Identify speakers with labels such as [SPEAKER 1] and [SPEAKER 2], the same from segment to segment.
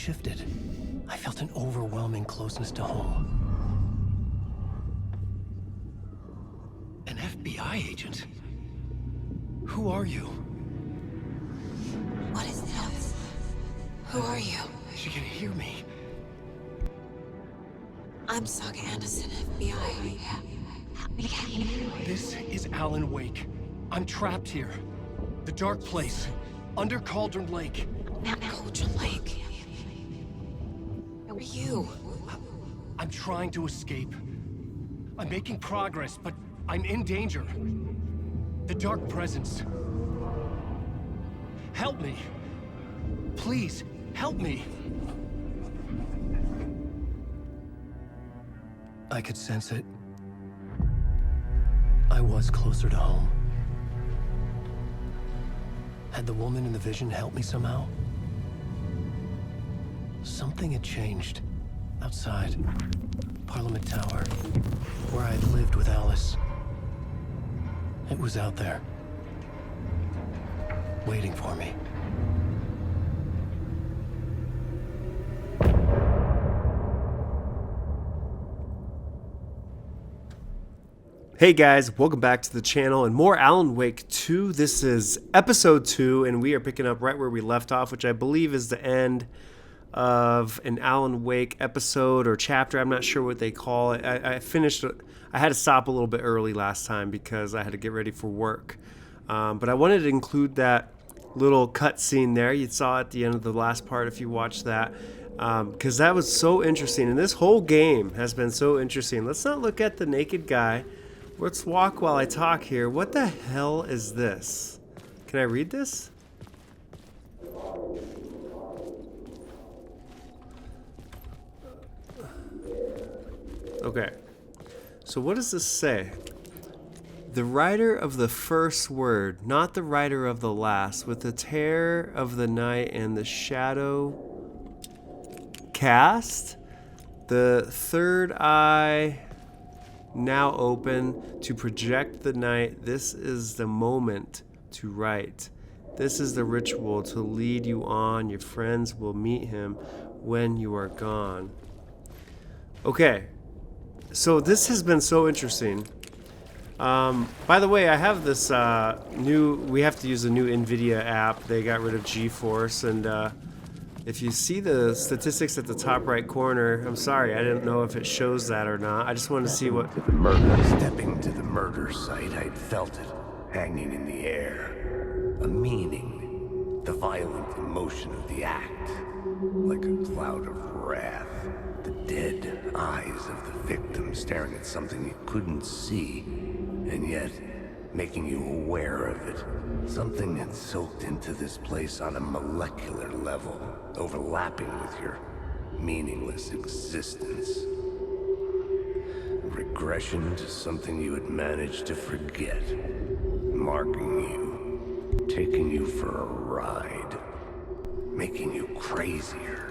[SPEAKER 1] shifted. I felt an overwhelming closeness to home. An FBI agent? Who are you?
[SPEAKER 2] What is this? Who are you?
[SPEAKER 1] She can hear me.
[SPEAKER 2] I'm Saga Anderson, FBI.
[SPEAKER 1] This is Alan Wake. I'm trapped here. The dark place. Under Cauldron Lake.
[SPEAKER 2] Cauldron Lake. Who are you?
[SPEAKER 1] I'm trying to escape. I'm making progress, but I'm in danger. The dark presence. Help me. Please, help me. I could sense it. I was closer to home. Had the woman in the vision helped me somehow? Something had changed. Outside. Parliament Tower. Where I had lived with Alice. It was out there. Waiting for me.
[SPEAKER 3] Hey guys, welcome back to the channel and more Alan Wake 2. This is episode 2 and we are picking up right where we left off, which I believe is the end of an Alan Wake episode or chapter. I'm not sure what they call it. I had to stop a little bit early last time because I had to get ready for work. But I wanted to include that little cutscene there. You saw at the end of the last part if you watched that. Because that was so interesting. And this whole game has been so interesting. Let's not look at the naked guy. Let's walk while I talk here. What the hell is this? Can I read this? Okay. So what does this say? The writer of the first word, not the writer of the last, with the terror of the night and the shadow cast, the third eye now open to project the night. This is the moment to write. This is the ritual to lead you on. Your friends will meet him when you are gone. Okay, so this has been so interesting. By the way, I have this we have to use a new NVIDIA app. They got rid of GeForce, and if you see the statistics at the top right corner, I'm sorry, I didn't know if it shows that or not. I just wanted to see what...
[SPEAKER 4] Stepping to the murder site, I'd felt it, hanging in the air. A meaning, the violent emotion of the act, like a cloud of wrath. The dead eyes of the victim staring at something you couldn't see, and yet making you aware of it. Something had soaked into this place on a molecular level, overlapping with your meaningless existence. Regression to something you had managed to forget, marking you, taking you for a ride, making you crazier.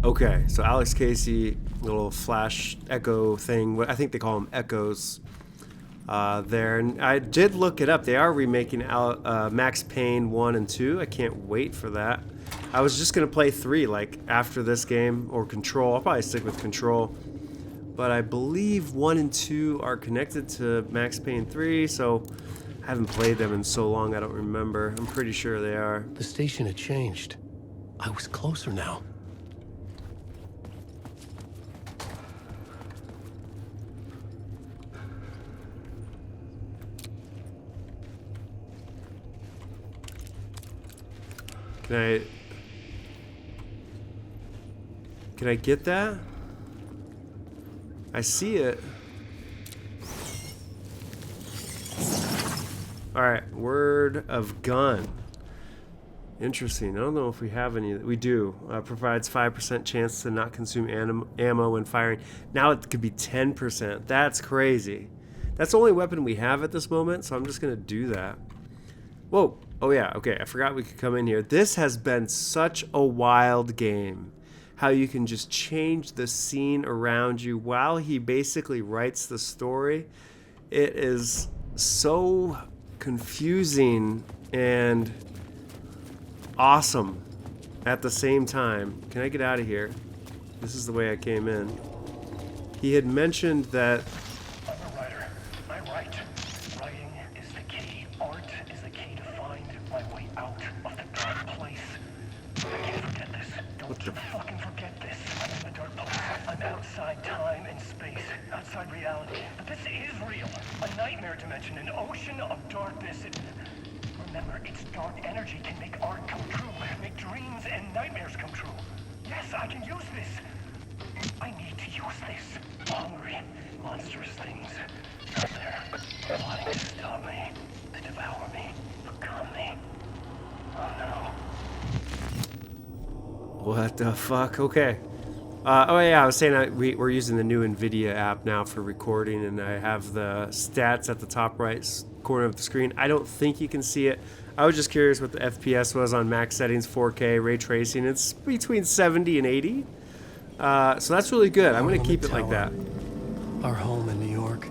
[SPEAKER 3] Okay, so Alex Casey, little flash echo thing. I think they call them echoes there. And I did look it up. They are remaking Max Payne 1 and 2. I can't wait for that. I was just going to play 3 like after this game, or Control. I'll probably stick with Control. But I believe 1 and 2 are connected to Max Payne 3, so I haven't played them in so long I don't remember. I'm pretty sure they are.
[SPEAKER 1] The station had changed. I was closer now.
[SPEAKER 3] Can I get that? I see it. Alright, word of gun. Interesting. I don't know if we have any. We do. Provides 5% chance to not consume ammo when firing. Now it could be 10%. That's crazy. That's the only weapon we have at this moment, so I'm just going to do that. Whoa. Oh yeah, okay, I forgot we could come in here. This has been such a wild game. How you can just change the scene around you while he basically writes the story. It is so confusing and awesome. at the same time. Can I get out of here? This is the way I came in. He had mentioned that...
[SPEAKER 5] I'm a writer. I write. Writing is the key. Art is the key to find my way out of the dark place. I can't forget this. Don't you fucking forget this. I'm in the dark place. I'm outside time and space. Outside reality. But this is real. A nightmare dimension. An ocean of darkness. Remember, its dark energy can make art come true. Make dreams and nightmares come true. Yes, I can use this. I need to use this. Hungry, monstrous things out there, plotting to stop me, to devour me, become me. Oh no.
[SPEAKER 3] What the fuck? Okay. Oh yeah, I was saying we're using the new NVIDIA app now for recording, and I have the stats at the top right corner of the screen. I don't think you can see it. I was just curious what the FPS was on max settings, 4K, ray tracing. It's between 70 and 80. So that's really good. I'm going to keep it like that.
[SPEAKER 1] Our home in New York.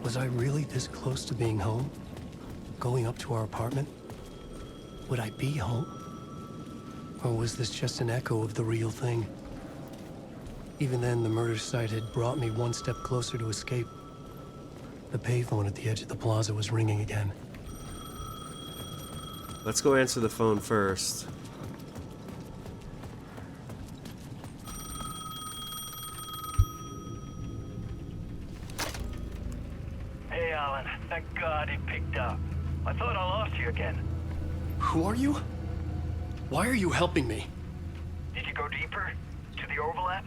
[SPEAKER 1] Was I really this close to being home? Going up to our apartment? Would I be home? Or was this just an echo of the real thing? Even then, the murder site had brought me one step closer to escape. The payphone at the edge of the plaza was ringing again.
[SPEAKER 3] Let's go answer the phone first.
[SPEAKER 5] Hey, Alan. Thank God he picked up. I thought I lost you again.
[SPEAKER 1] Who are you? Why are you helping me?
[SPEAKER 5] Did you go deeper? To the overlap?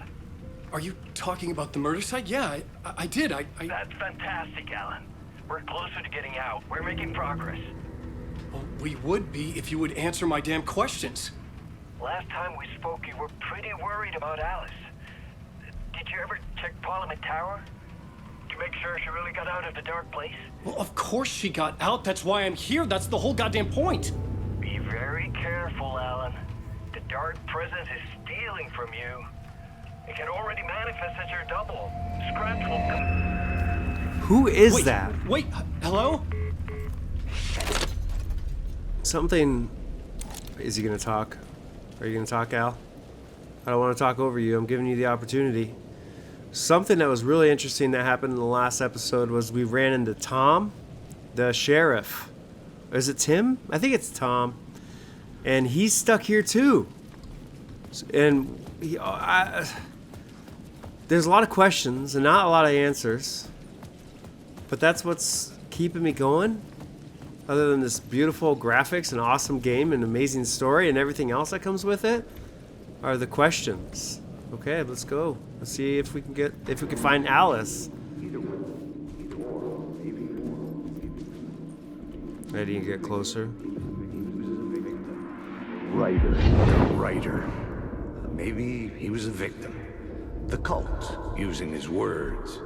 [SPEAKER 1] Are you talking about the murder site? Yeah, I did.
[SPEAKER 5] That's fantastic, Alan. We're closer to getting out. We're making progress.
[SPEAKER 1] Well, we would be if you would answer my damn questions.
[SPEAKER 5] Last time we spoke, you were pretty worried about Alice. Did you ever check Parliament Tower? To make sure she really got out of the dark place?
[SPEAKER 1] Well, of course she got out. That's why I'm here. That's the whole goddamn point.
[SPEAKER 5] Be very careful, Alan. The dark presence is stealing from you. It can already manifest as your double. Scratch will come.
[SPEAKER 3] Who is that?
[SPEAKER 1] Wait, hello?
[SPEAKER 3] Something... Is he gonna talk? Are you gonna talk, Al? I don't want to talk over you. I'm giving you the opportunity. Something that was really interesting that happened in the last episode was we ran into Tom, the sheriff. Is it Tim? I think it's Tom. And he's stuck here too. And there's a lot of questions and not a lot of answers. But that's what's keeping me going. Other than this beautiful graphics and awesome game and amazing story and everything else that comes with it, are the questions. Okay, let's go. Let's see if we can find Alice. Ready to get closer.
[SPEAKER 4] Writer. Maybe he was a victim. The cult, using his words.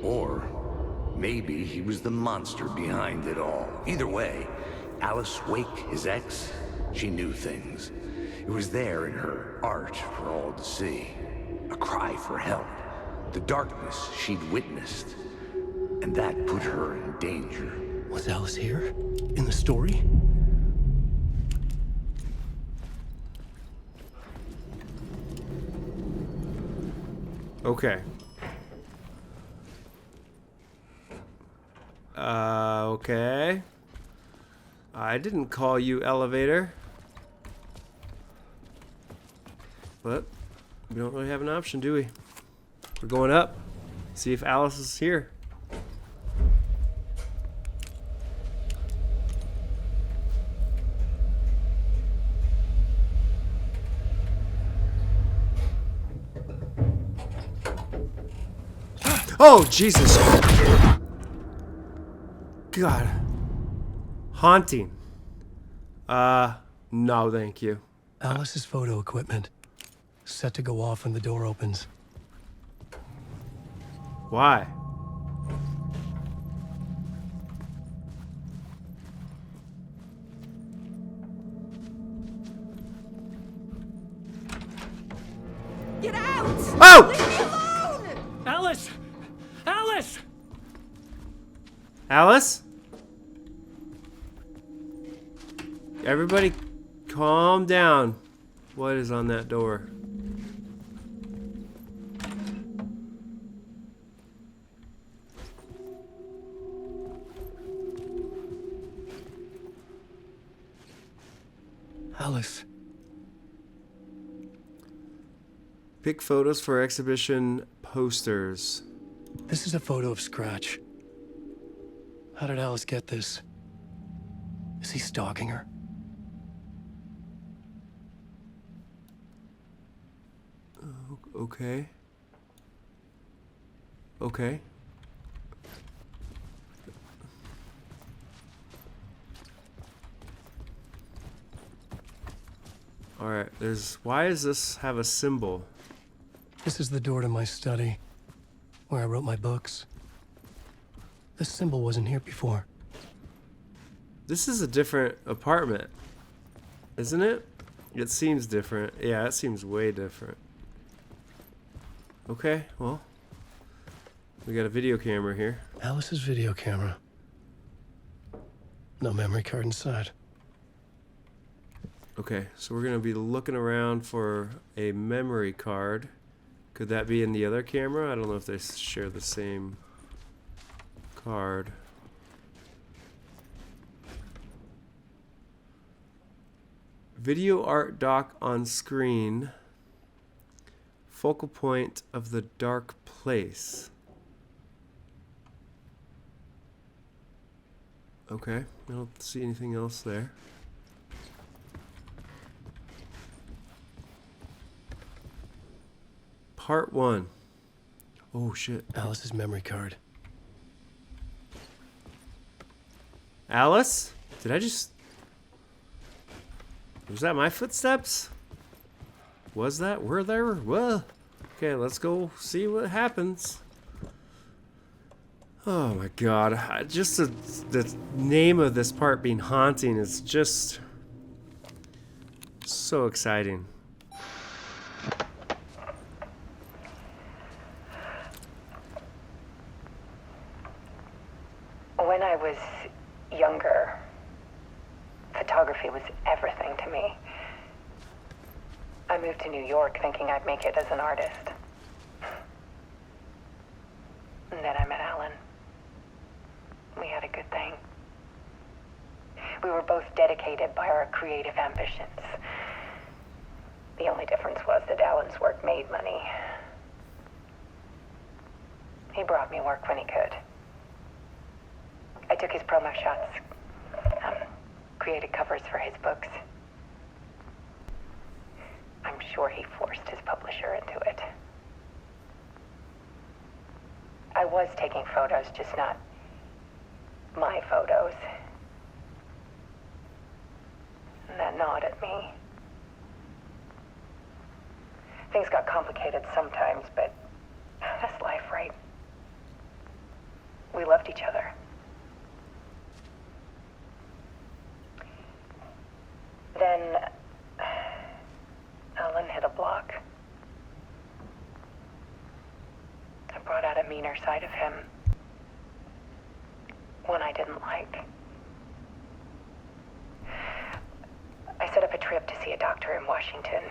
[SPEAKER 4] Or maybe he was the monster behind it all. Either way, Alice Wake, his ex, she knew things. It was there in her art for all to see. A cry for help. The darkness she'd witnessed. And that put her in danger.
[SPEAKER 1] Was Alice here? In the story?
[SPEAKER 3] Okay. Okay. I didn't call you elevator. But we don't really have an option, do we? We're going up. See if Alice is here. Oh, Jesus. God. Haunting. No, thank you.
[SPEAKER 1] Alice's photo equipment. Set to go off when the door opens.
[SPEAKER 3] Why?
[SPEAKER 2] Get out!
[SPEAKER 3] Oh!
[SPEAKER 2] Leave me alone!
[SPEAKER 1] Alice! Alice!
[SPEAKER 3] Alice? Everybody calm down. What is on that door?
[SPEAKER 1] Alice.
[SPEAKER 3] Pick photos for exhibition posters.
[SPEAKER 1] This is a photo of Scratch. How did Alice get this? Is he stalking her?
[SPEAKER 3] Okay. Okay. Alright, why does this have a symbol?
[SPEAKER 1] This is the door to my study, where I wrote my books. This symbol wasn't here before.
[SPEAKER 3] This is a different apartment, isn't it? It seems different. Yeah, it seems way different. Okay, well, we got a video camera here.
[SPEAKER 1] Alice's video camera. No memory card inside.
[SPEAKER 3] Okay, so we're gonna be looking around for a memory card. Could that be in the other camera? I don't know if they share the same card. Video art dock on screen. Focal point of the dark place. Okay, I don't see anything else there. Part 1. Oh shit.
[SPEAKER 1] Alice's memory card.
[SPEAKER 3] Alice? Did I just... Was that my footsteps? Was that? Were there? Well, okay, let's go see what happens. Oh my god. Just the name of this part being haunting is just so exciting.
[SPEAKER 6] When I was younger, photography was everything to me. I moved to New York thinking I'd make it as an artist. And then I met Alan. We had a good thing. We were both dedicated by our creative ambitions. The only difference was that Alan's work made money. He brought me work when he could. I took his promo shots, created covers for his books. I'm sure he forced his publisher into it. I was taking photos, just not my photos. And that gnawed at me. Things got complicated sometimes, but that's life, right? We loved each other. Then Alan hit a block. I brought out a meaner side of him. One I didn't like. I set up a trip to see a doctor in Washington.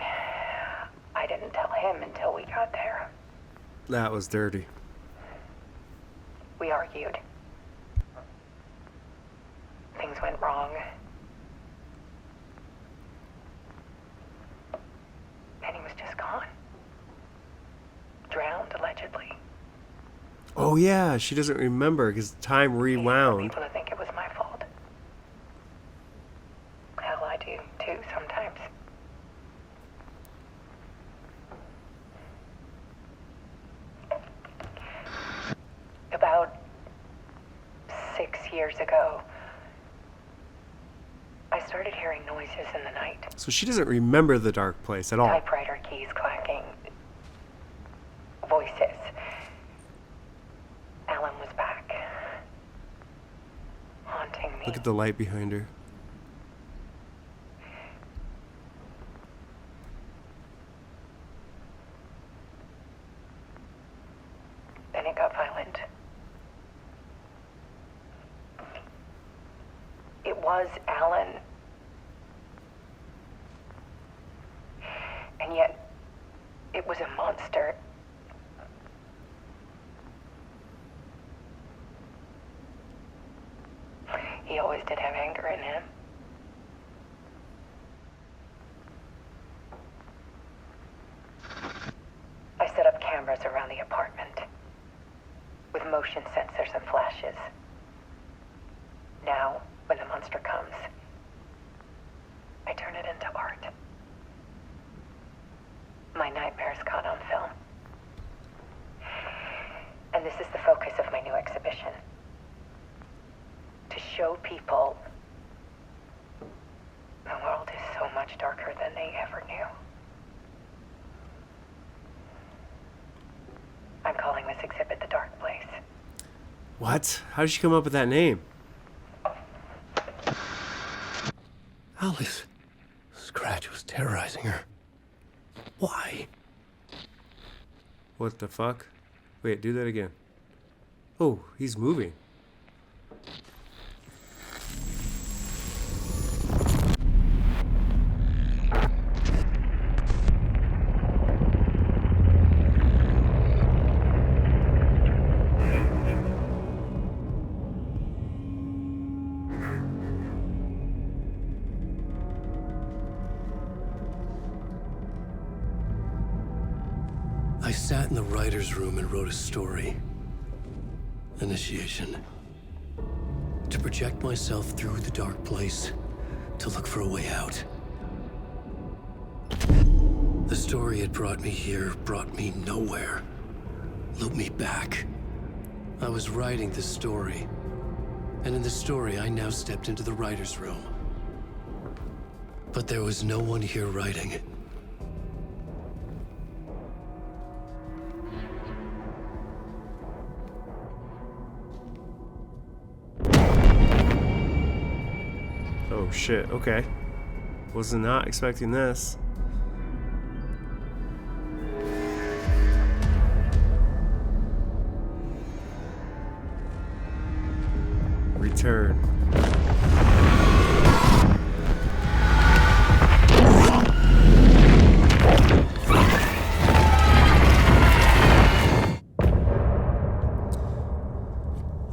[SPEAKER 6] I didn't tell him until we got there.
[SPEAKER 3] That was dirty.
[SPEAKER 6] We argued. Things went wrong. And he was just gone. Drowned, allegedly.
[SPEAKER 3] Oh yeah, she doesn't remember because time rewound.
[SPEAKER 6] People to think it was my fault. Hell, I do too sometimes. About 6 years ago, I started hearing noises in the night.
[SPEAKER 3] So she doesn't remember the dark place at all.
[SPEAKER 6] Typewriter keys clacking. Voices. Alan was back. Haunting me.
[SPEAKER 3] Look at the light behind her.
[SPEAKER 6] Then it got violent. It was Alan. was a monster. He always did have anger in him. I set up cameras around the apartment with motion sensors and flashes. Now, when the monster comes, I turn it into art. My nightmares caught on film. And this is the focus of my new exhibition. To show people the world is so much darker than they ever knew. I'm calling this exhibit The Dark Place.
[SPEAKER 3] What? How did she come up with that name?
[SPEAKER 1] Alice. Scratch was terrorizing her. Why?
[SPEAKER 3] What the fuck? Wait, do that again. Oh, he's moving.
[SPEAKER 1] I sat in the writer's room and wrote a story. Initiation. To project myself through the dark place, to look for a way out. The story had brought me here, brought me nowhere. Looped me back. I was writing the story. And in the story, I now stepped into the writer's room. But there was no one here writing it.
[SPEAKER 3] Oh shit, okay. Was not expecting this. Return.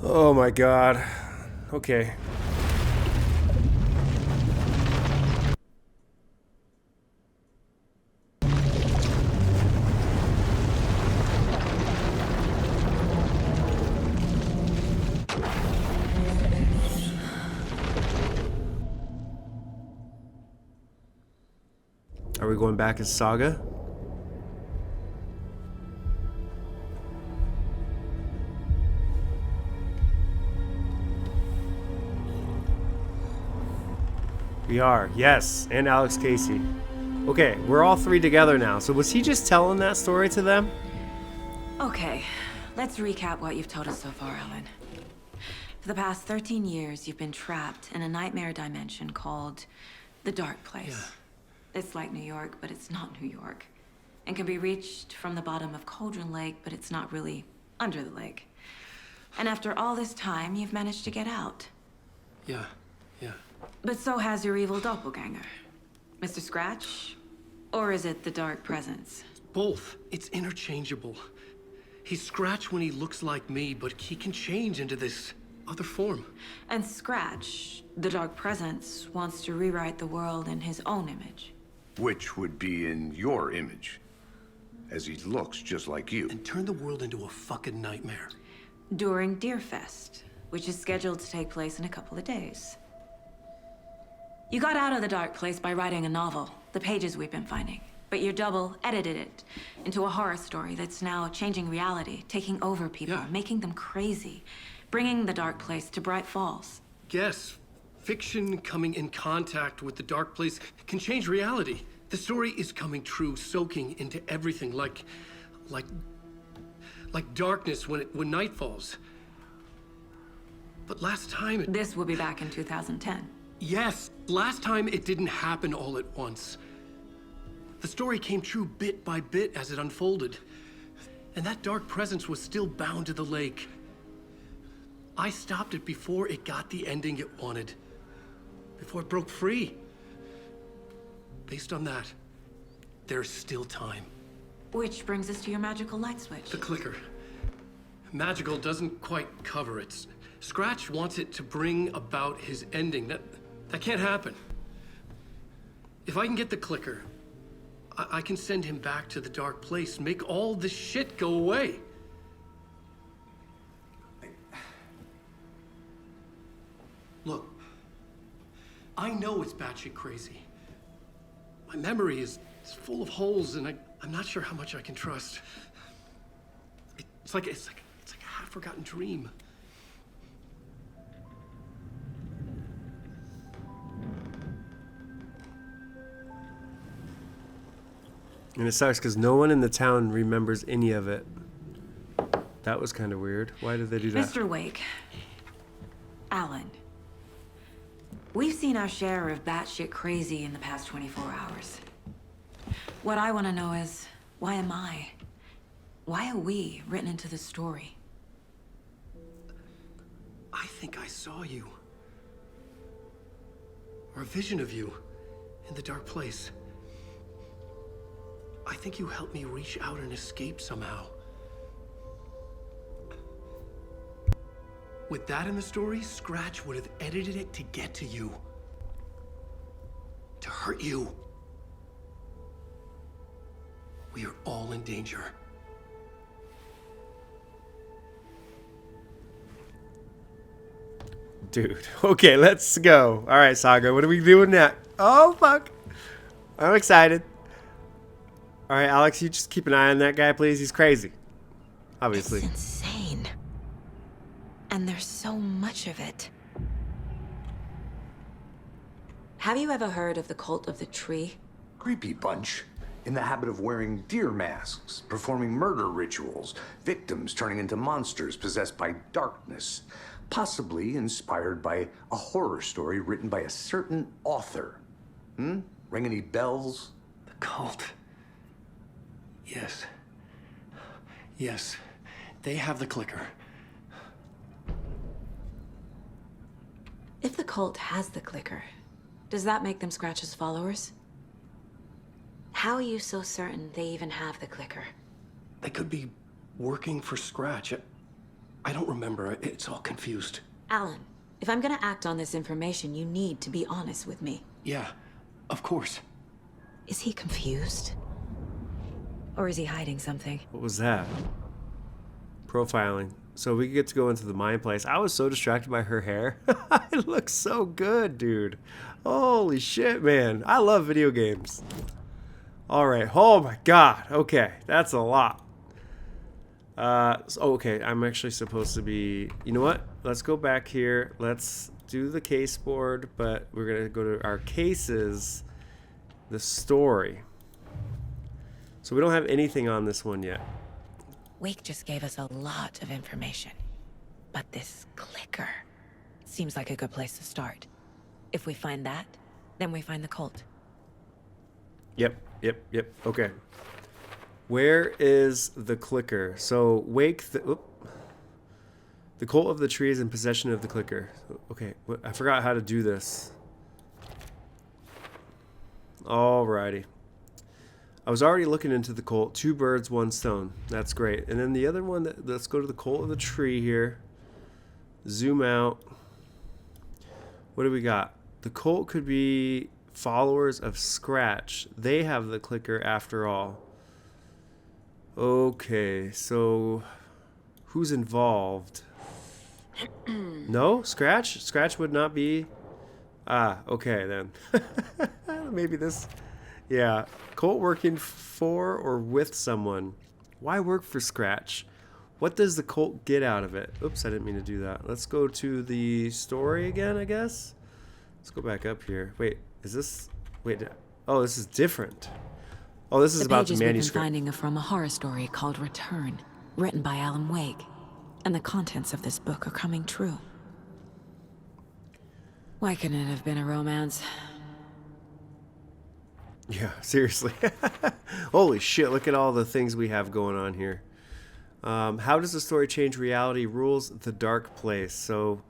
[SPEAKER 3] Oh my god. Okay. Are we going back as Saga? We are, yes, and Alex Casey. Okay, we're all three together now. So was he just telling that story to them?
[SPEAKER 7] Okay, let's recap what you've told us so far, Alan. For the past 13 years, you've been trapped in a nightmare dimension called the Dark Place.
[SPEAKER 1] Yeah.
[SPEAKER 7] It's like New York, but it's not New York. And can be reached from the bottom of Cauldron Lake, but it's not really under the lake. And after all this time, you've managed to get out.
[SPEAKER 1] Yeah.
[SPEAKER 7] But so has your evil doppelganger. Mr. Scratch? Or is it the Dark Presence?
[SPEAKER 1] Both. It's interchangeable. He's Scratch when he looks like me, but he can change into this other form.
[SPEAKER 7] And Scratch, the Dark Presence, wants to rewrite the world in his own image.
[SPEAKER 4] Which would be in your image, as he looks just like you.
[SPEAKER 1] And turn the world into a fucking nightmare.
[SPEAKER 7] During Deerfest, which is scheduled to take place in a couple of days. You got out of the Dark Place by writing a novel, the pages we've been finding. But your double edited it into a horror story that's now changing reality, taking over people,
[SPEAKER 1] Yeah.
[SPEAKER 7] making them crazy, bringing the Dark Place to Bright Falls.
[SPEAKER 1] Yes, fiction coming in contact with the dark place can change reality. The story is coming true, soaking into everything like darkness when night falls. But last time
[SPEAKER 7] This will be back in 2010.
[SPEAKER 1] Yes, last time it didn't happen all at once. The story came true bit by bit as it unfolded. And that dark presence was still bound to the lake. I stopped it before it got the ending it wanted. Before it broke free. Based on that, there's still time.
[SPEAKER 7] Which brings us to your magical light switch.
[SPEAKER 1] The clicker. Magical doesn't quite cover it. Scratch wants it to bring about his ending. That can't happen. If I can get the clicker, I can send him back to the dark place, make all this shit go away. Look, I know it's batshit crazy. My memory is full of holes, and I'm not sure how much I can trust. It's like a half-forgotten dream.
[SPEAKER 3] And it sucks because no one in the town remembers any of it. That was kind of weird. Why did they do that?
[SPEAKER 7] Mr. Wake. Alan. We've seen our share of batshit crazy in the past 24 hours. What I want to know is, why am I? Why are we written into the story?
[SPEAKER 1] I think I saw you. Or a vision of you in the dark place. I think you helped me reach out and escape somehow. With that in the story, Scratch would have edited it to get to you. To hurt you. We are all in danger.
[SPEAKER 3] Dude, okay, let's go. All right, Saga, what are we doing now? Oh, fuck. I'm excited. All right, Alex, you just keep an eye on that guy, please. He's crazy. Obviously.
[SPEAKER 6] It's insane. And there's so much of it.
[SPEAKER 7] Have you ever heard of the cult of the tree?
[SPEAKER 4] Creepy bunch. In the habit of wearing deer masks, performing murder rituals, victims turning into monsters possessed by darkness, possibly inspired by a horror story written by a certain author. Ring any bells?
[SPEAKER 1] The cult. Yes. Yes. They have the clicker.
[SPEAKER 7] If the cult has the clicker, does that make them Scratch's followers? How are you so certain they even have the clicker?
[SPEAKER 1] They could be working for Scratch. I don't remember. It's all confused.
[SPEAKER 7] Alan, if I'm gonna act on this information, you need to be honest with me.
[SPEAKER 1] Yeah, of course.
[SPEAKER 7] Is he confused? Or is he hiding something?
[SPEAKER 3] What was that? Profiling. So we get to go into the mine place. I was so distracted by her hair. It looks so good, dude. Holy shit, man. I love video games. All right. Oh my god. Okay, that's a lot. Okay, I'm actually supposed to be... You know what? Let's go back here. Let's do the case board, but we're going to go to our cases, the story. So we don't have anything on this one yet.
[SPEAKER 6] Wake just gave us a lot of information. But this clicker seems like a good place to start. If we find that, then we find the cult.
[SPEAKER 3] Yep. Okay. Where is the clicker? So Wake the cult of the tree is in possession of the clicker. Okay, I forgot how to do this. Alrighty. I was already looking into the cult. 2 birds, 1 stone. That's great. And then the other one, let's go to the cult of the tree here. Zoom out. What do we got? The cult could be followers of Scratch. They have the clicker after all. Okay, so who's involved? No? Scratch? Scratch would not be... okay then. Maybe this... Yeah, cult working for or with someone. Why work for Scratch? What does the cult get out of it? Oops, I didn't mean to do that. Let's go to the story again, I guess. Let's go back up here. Wait, is this... Wait, oh, this is different. Oh, this is about the
[SPEAKER 6] pages we've been
[SPEAKER 3] manuscript.
[SPEAKER 6] finding are from a horror story called Return, written by Alan Wake. And the contents of this book are coming true. Why couldn't it have been a romance?
[SPEAKER 3] Yeah, seriously. Holy shit, look at all the things we have going on here. How does the story change reality? Rules the dark place. So,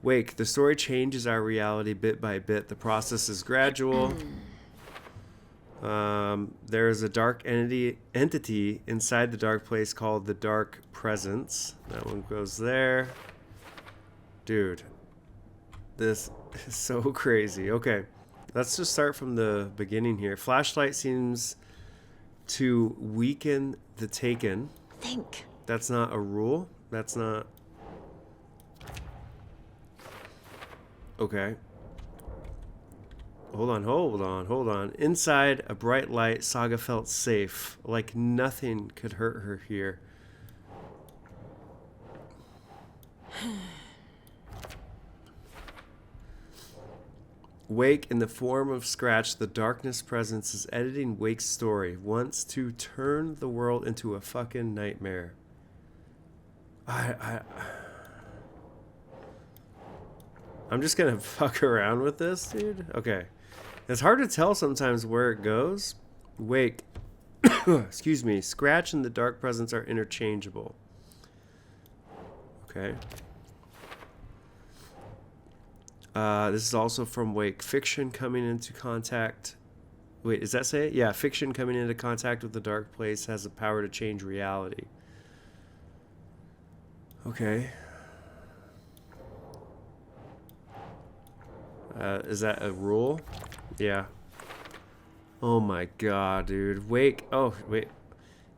[SPEAKER 3] Wake, the story changes our reality bit by bit. The process is gradual. There is a dark entity inside the dark place called the Dark Presence. That one goes there. Dude, this is so crazy. Okay, let's just start from the beginning here. Flashlight seems to weaken the taken.
[SPEAKER 7] Think.
[SPEAKER 3] That's not a rule. That's not... Okay. Hold on. Inside a bright light, Saga felt safe, like nothing could hurt her here. Wake, in the form of Scratch, the darkness presence, is editing Wake's story, wants to turn the world into a fucking nightmare. I'm just gonna fuck around with this, dude. Okay. It's hard to tell sometimes where it goes. Wake, excuse me, Scratch and the Dark Presence are interchangeable. Okay. This is also from Wake. Fiction coming into contact... Wait, does that say it? Yeah, fiction coming into contact with the dark place has the power to change reality. Okay. Is that a rule? Yeah. Oh my god, dude. Wake. Oh, wait.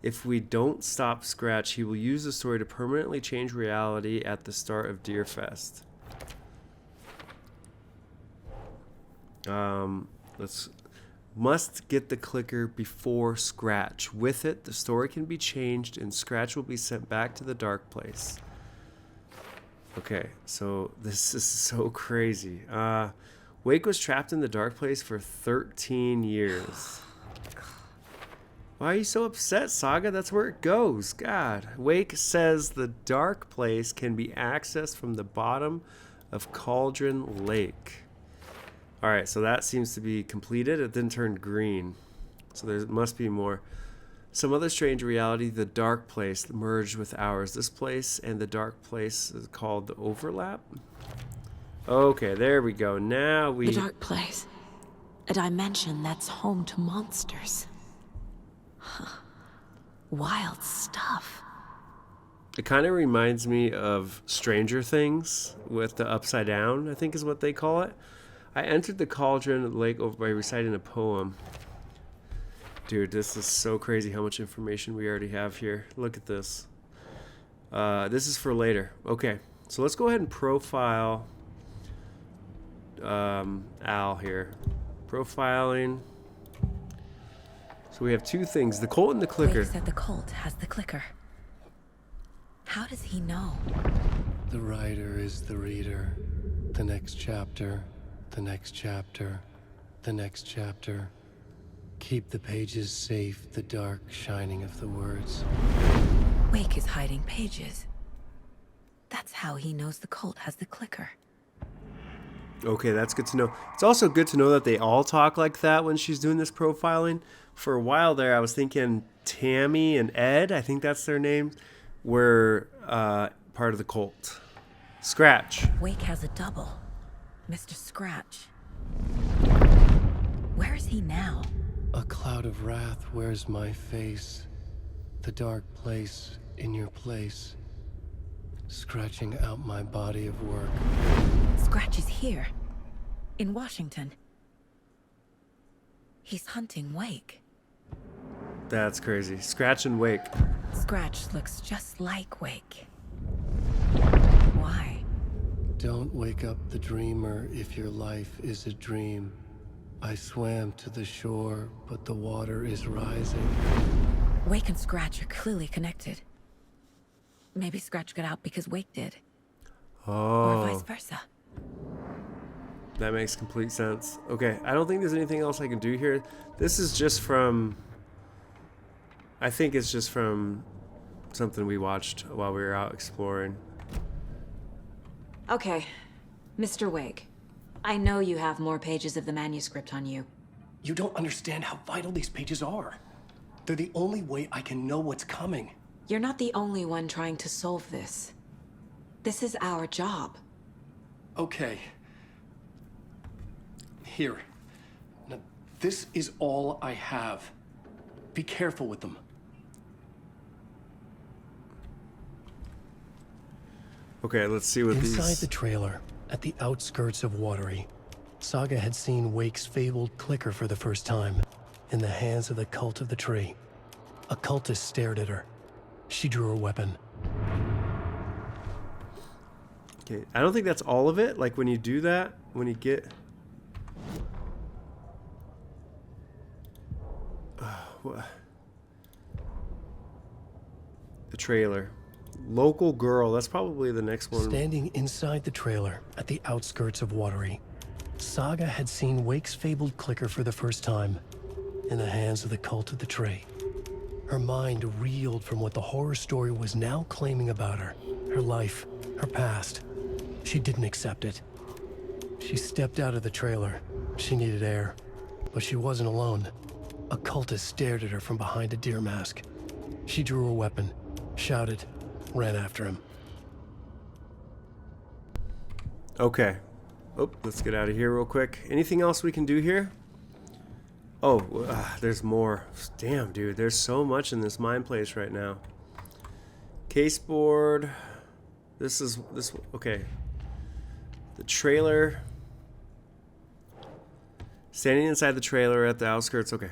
[SPEAKER 3] If we don't stop Scratch, he will use the story to permanently change reality at the start of Deerfest. Must get the clicker before Scratch. With it, the story can be changed and Scratch will be sent back to the dark place. Okay, so this is so crazy. Wake was trapped in the dark place for 13 years. Why are you so upset, Saga? That's where it goes. God. Wake says the dark place can be accessed from the bottom of Cauldron Lake. Alright, so that seems to be completed. It then turned green. So there must be more. Some other strange reality, the dark place merged with ours. This place and the dark place is called the overlap. Okay, there we go. Now we...
[SPEAKER 7] The dark place. A dimension that's home to monsters. Huh. Wild stuff.
[SPEAKER 3] It kind of reminds me of Stranger Things with the upside down, I think is what they call it. I entered the Cauldron Lake by reciting a poem. Dude, this is so crazy how much information we already have here. Look at this. This is for later. Okay, so let's go ahead and profile Al here. Profiling. So we have two things, the Colt and the clicker.
[SPEAKER 7] Wake said the Colt has the clicker. How does he know?
[SPEAKER 1] The writer is the reader. The next chapter, the next chapter, the next chapter. Keep the pages safe, the dark shining of the words.
[SPEAKER 7] Wake is hiding pages. That's how he knows the Colt has the clicker.
[SPEAKER 3] Okay, that's good to know. It's also good to know that they all talk like that when she's doing this profiling. For a while there, I was thinking Tammy and Ed, I think that's their names, were part of the cult. Scratch.
[SPEAKER 7] Wake has a double. Mr. Scratch. Where is he now?
[SPEAKER 1] A cloud of wrath wears my face. The dark place in your place. Scratching out my body of work.
[SPEAKER 7] Scratch is here. In Washington. He's hunting Wake.
[SPEAKER 3] That's crazy. Scratch and Wake.
[SPEAKER 7] Scratch looks just like Wake. Why?
[SPEAKER 1] Don't wake up the dreamer if your life is a dream. I swam to the shore, but the water is rising.
[SPEAKER 7] Wake and Scratch are clearly connected. Maybe Scratch got out because Wake did.
[SPEAKER 3] Oh.
[SPEAKER 7] Or vice versa.
[SPEAKER 3] That makes complete sense. Okay, I don't think there's anything else I can do here. This is just from... I think it's just from something we watched while we were out exploring.
[SPEAKER 7] Okay, Mr. Wake. I know you have more pages of the manuscript on you.
[SPEAKER 1] You don't understand how vital these pages are. They're the only way I can know what's coming.
[SPEAKER 7] You're not the only one trying to solve this. This is our job.
[SPEAKER 1] Okay. Here. Now, This is all I have. Be careful with them.
[SPEAKER 3] Okay, let's see what
[SPEAKER 1] Inside
[SPEAKER 3] these...
[SPEAKER 1] the trailer, at the outskirts of Watery, Saga had seen Wake's fabled clicker for the first time, in the hands of the cult of the tree. A cultist stared at her. She drew her weapon.
[SPEAKER 3] Okay, I don't think that's all of it. Like when you do that, when you get... The trailer. Local girl, that's probably the next one.
[SPEAKER 1] Standing inside the trailer, at the outskirts of Watery, Saga had seen Wake's fabled clicker for the first time, in the hands of the cult of the tree. Her mind reeled from what the horror story was now claiming about her. Her life, her past. She didn't accept it. She stepped out of the trailer. She needed air. But she wasn't alone. A cultist stared at her from behind a deer mask. She drew her weapon, shouted, ran after him.
[SPEAKER 3] Okay. Oh, let's get out of here real quick. Anything else we can do here? Oh, there's more. Damn, dude. There's so much in this mine place right now. Caseboard. This. Okay. The trailer. Standing inside the trailer at the outskirts. Okay.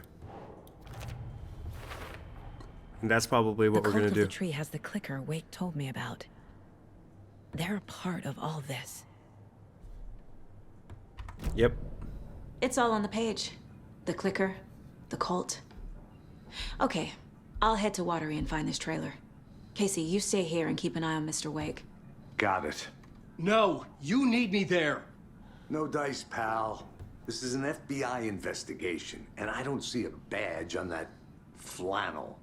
[SPEAKER 3] And that's probably what we're going to do.
[SPEAKER 8] The tree has the clicker Wake told me about. They're a part of all this.
[SPEAKER 3] Yep.
[SPEAKER 7] It's all on the page. The clicker, the cult. Okay, I'll head to Watery and find this trailer. Casey, you stay here and keep an eye on Mr. Wake.
[SPEAKER 4] Got it.
[SPEAKER 1] No, you need me there.
[SPEAKER 4] No dice, pal. This is an FBI investigation, and I don't see a badge on that flannel.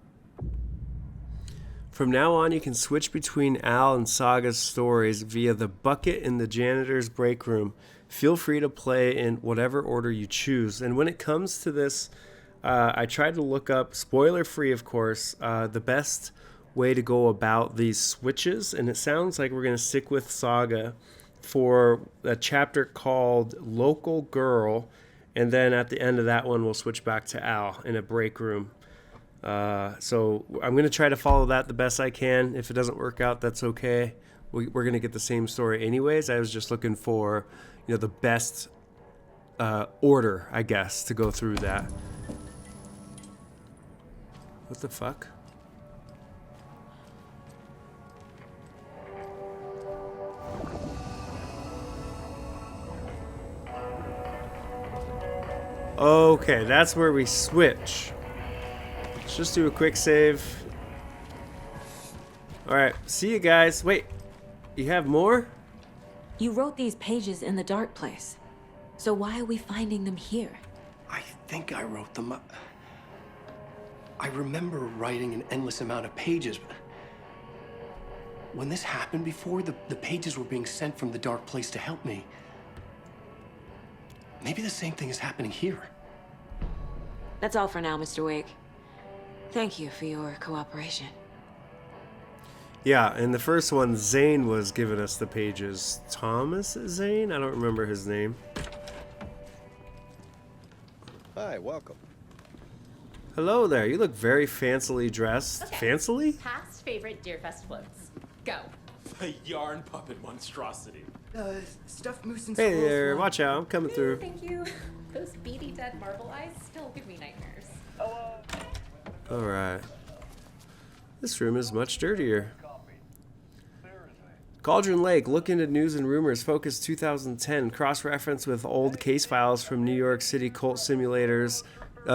[SPEAKER 3] From now on, you can switch between Al and Saga's stories via the bucket in the janitor's break room. Feel free to play in whatever order you choose. And when it comes to this, I tried to look up, spoiler-free of course, the best way to go about these switches. And it sounds like we're going to stick with Saga for a chapter called Local Girl. And then at the end of that one, we'll switch back to Al in a break room. So I'm going to try to follow that the best I can. If it doesn't work out, that's okay. We're going to get the same story anyways. I was just looking for, you know, the best order, I guess, to go through that. What the fuck? Okay, that's where we switch. Let's just do a quick save. Alright, see you guys. Wait, you have more?
[SPEAKER 7] You wrote these pages in the dark place. So why are we finding them here?
[SPEAKER 1] I think I wrote them. I remember writing an endless amount of pages. When this happened before, the pages were being sent from the dark place to help me. Maybe the same thing is happening here.
[SPEAKER 7] That's all for now, Mr. Wake. Thank you for your cooperation.
[SPEAKER 3] Yeah, in the first one, Zane was giving us the pages. Thomas Zane? I don't remember his name.
[SPEAKER 9] Hi, welcome.
[SPEAKER 3] Hello there. You look very fancily dressed.
[SPEAKER 10] Okay.
[SPEAKER 3] Fancily?
[SPEAKER 10] Past favorite Deerfest floats. Go.
[SPEAKER 11] A yarn puppet monstrosity.
[SPEAKER 2] Stuffed moose and
[SPEAKER 3] Hey
[SPEAKER 2] squirrels
[SPEAKER 3] there.
[SPEAKER 2] one.
[SPEAKER 3] Watch out. I'm coming through.
[SPEAKER 10] Thank you. Those beady dead marble eyes still give me nightmares.
[SPEAKER 3] Alright. This room is much dirtier. Cauldron Lake, look into news and rumors, Focus 2010, cross-reference with old case files from New York City cult simulators,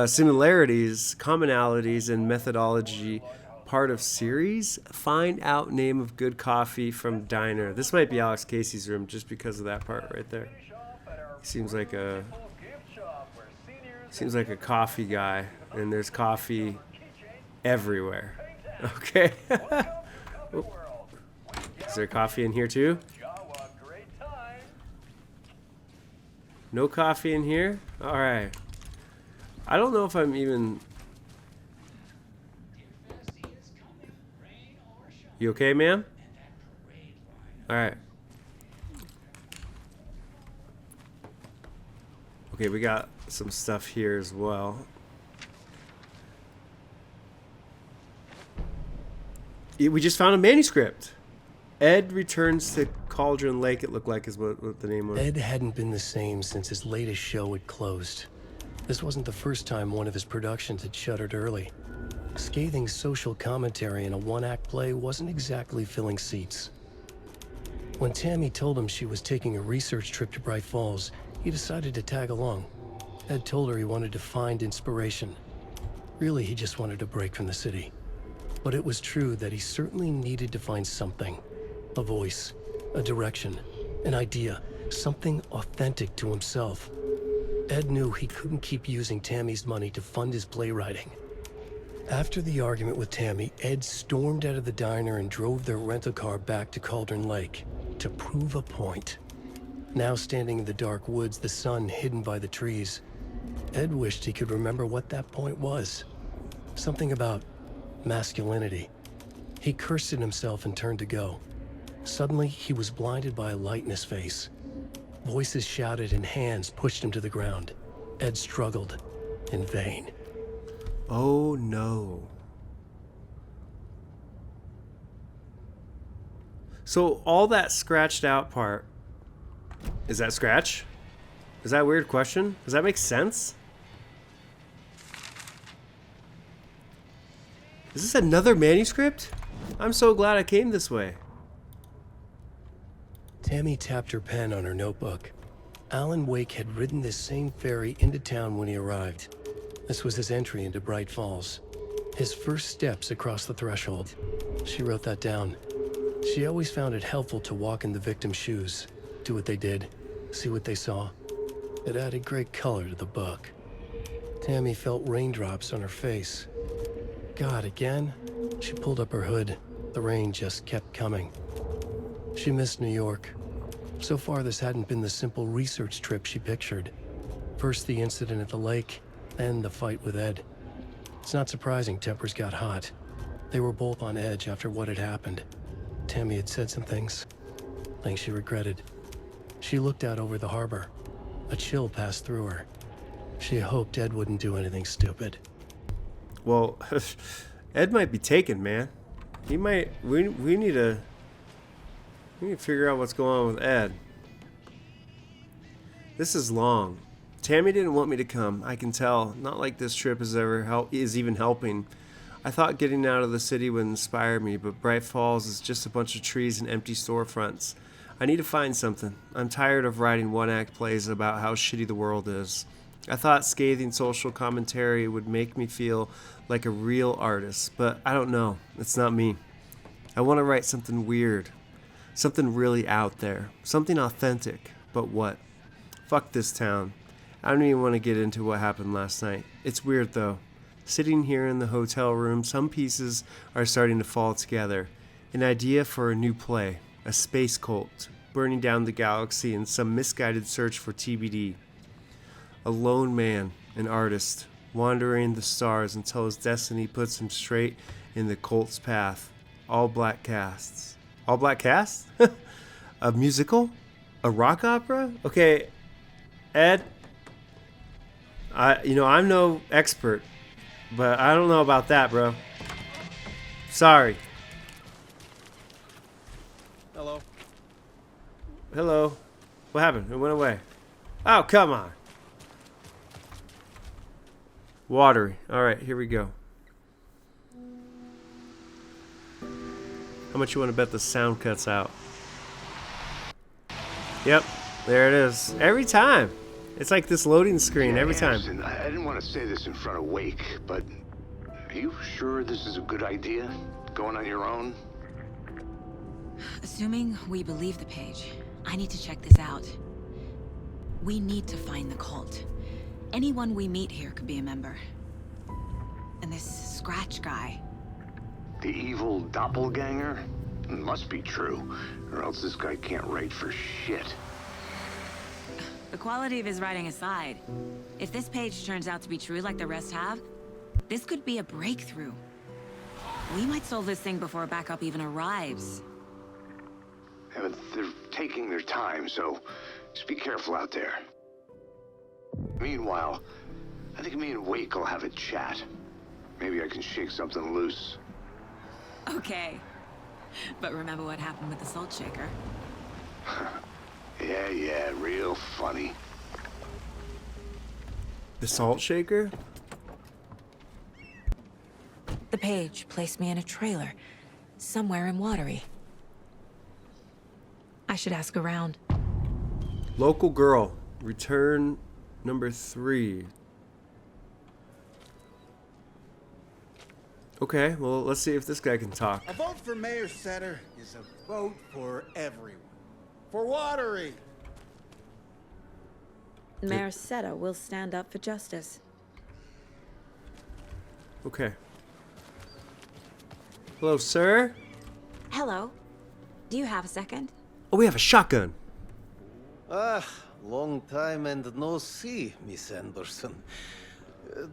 [SPEAKER 3] similarities, commonalities, and methodology, part of series. Find out name of good coffee from diner. This might be Alex Casey's room just because of that part right there. Seems like a coffee guy, and there's coffee everywhere. Okay. Is there coffee in here too? No coffee in here? Alright. I don't know if I'm even... You okay, ma'am? Alright. Okay, we got some stuff here as well. We just found a manuscript. Ed returns to Cauldron Lake, it looked like is what the name was.
[SPEAKER 1] Ed hadn't been the same since his latest show had closed. This wasn't the first time one of his productions had shuttered early. Scathing social commentary in a one-act play wasn't exactly filling seats. When Tammy told him she was taking a research trip to Bright Falls, he decided to tag along. Ed told her he wanted to find inspiration. Really, he just wanted a break from the city. But it was true that he certainly needed to find something. A voice, a direction, an idea, something authentic to himself. Ed knew he couldn't keep using Tammy's money to fund his playwriting. After the argument with Tammy, Ed stormed out of the diner and drove their rental car back to Cauldron Lake to prove a point. Now standing in the dark woods, the sun hidden by the trees, Ed wished he could remember what that point was. Something about masculinity. He cursed at himself and turned to go. Suddenly, he was blinded by a light in his face. Voices shouted and hands pushed him to the ground. Ed struggled, in vain.
[SPEAKER 3] Oh no. So all that scratched out part, is that scratch? Is that a weird question? Does that make sense? Is this another manuscript? I'm so glad I came this way.
[SPEAKER 1] Tammy tapped her pen on her notebook. Alan Wake had ridden this same ferry into town when he arrived. This was his entry into Bright Falls. His first steps across the threshold. She wrote that down. She always found it helpful to walk in the victim's shoes, do what they did, see what they saw. It added great color to the book. Tammy felt raindrops on her face. God, again? She pulled up her hood. The rain just kept coming. She missed New York. So far, this hadn't been the simple research trip she pictured. First the incident at the lake, then the fight with Ed. It's not surprising tempers got hot. They were both on edge after what had happened. Tammy had said some things she regretted. She looked out over the harbor. A chill passed through her. She hoped Ed wouldn't do anything stupid.
[SPEAKER 3] Well, Ed might be taken, man. He might. We need to figure out what's going on with Ed. This is long. Tammy didn't want me to come. I can tell. Not like this trip is even helping. I thought getting out of the city would inspire me, but Bright Falls is just a bunch of trees and empty storefronts. I need to find something. I'm tired of writing one-act plays about how shitty the world is. I thought scathing social commentary would make me feel like a real artist, but I don't know. It's not me. I want to write something weird. Something really out there. Something authentic. But what? Fuck this town. I don't even want to get into what happened last night. It's weird though. Sitting here in the hotel room, some pieces are starting to fall together. An idea for a new play. A space cult. Burning down the galaxy in some misguided search for TBD. A lone man, an artist, wandering the stars until his destiny puts him straight in the cult's path. All black casts. All black cast? A musical? A rock opera? Okay, Ed, I'm no expert, but I don't know about that, bro. Sorry.
[SPEAKER 9] Hello.
[SPEAKER 3] Hello. What happened? It went away. Oh, come on. Watery. All right, here we go. How much you want to bet the sound cuts out? Yep, there it is. Every time. It's like this loading screen every time.
[SPEAKER 4] Anderson, I didn't want to say this in front of Wake, but are you sure this is a good idea? Going on your own?
[SPEAKER 7] Assuming we believe the page, I need to check this out. We need to find the cult. Anyone we meet here could be a member. And this Scratch guy.
[SPEAKER 4] The evil doppelganger? It must be true, or else this guy can't write for shit.
[SPEAKER 7] The quality of his writing aside, if this page turns out to be true like the rest have, this could be a breakthrough. We might solve this thing before backup even arrives.
[SPEAKER 4] Yeah, but they're taking their time, so just be careful out there. Meanwhile, I think me and Wake will have a chat. Maybe I can shake something loose.
[SPEAKER 7] Okay. But remember what happened with the salt shaker?
[SPEAKER 4] Yeah, real funny.
[SPEAKER 3] The salt shaker?
[SPEAKER 8] The page placed me in a trailer, somewhere in Watery. I should ask around.
[SPEAKER 3] Local girl. Return number 3. Okay, well, let's see if this guy can talk.
[SPEAKER 12] A vote for Mayor Setter is a vote for everyone. For Watery!
[SPEAKER 7] Mayor Seta will stand up for justice.
[SPEAKER 3] Okay. Hello, sir?
[SPEAKER 7] Hello. Do you have a second?
[SPEAKER 3] Oh, we have a shotgun.
[SPEAKER 13] Long time and no see, Miss Anderson.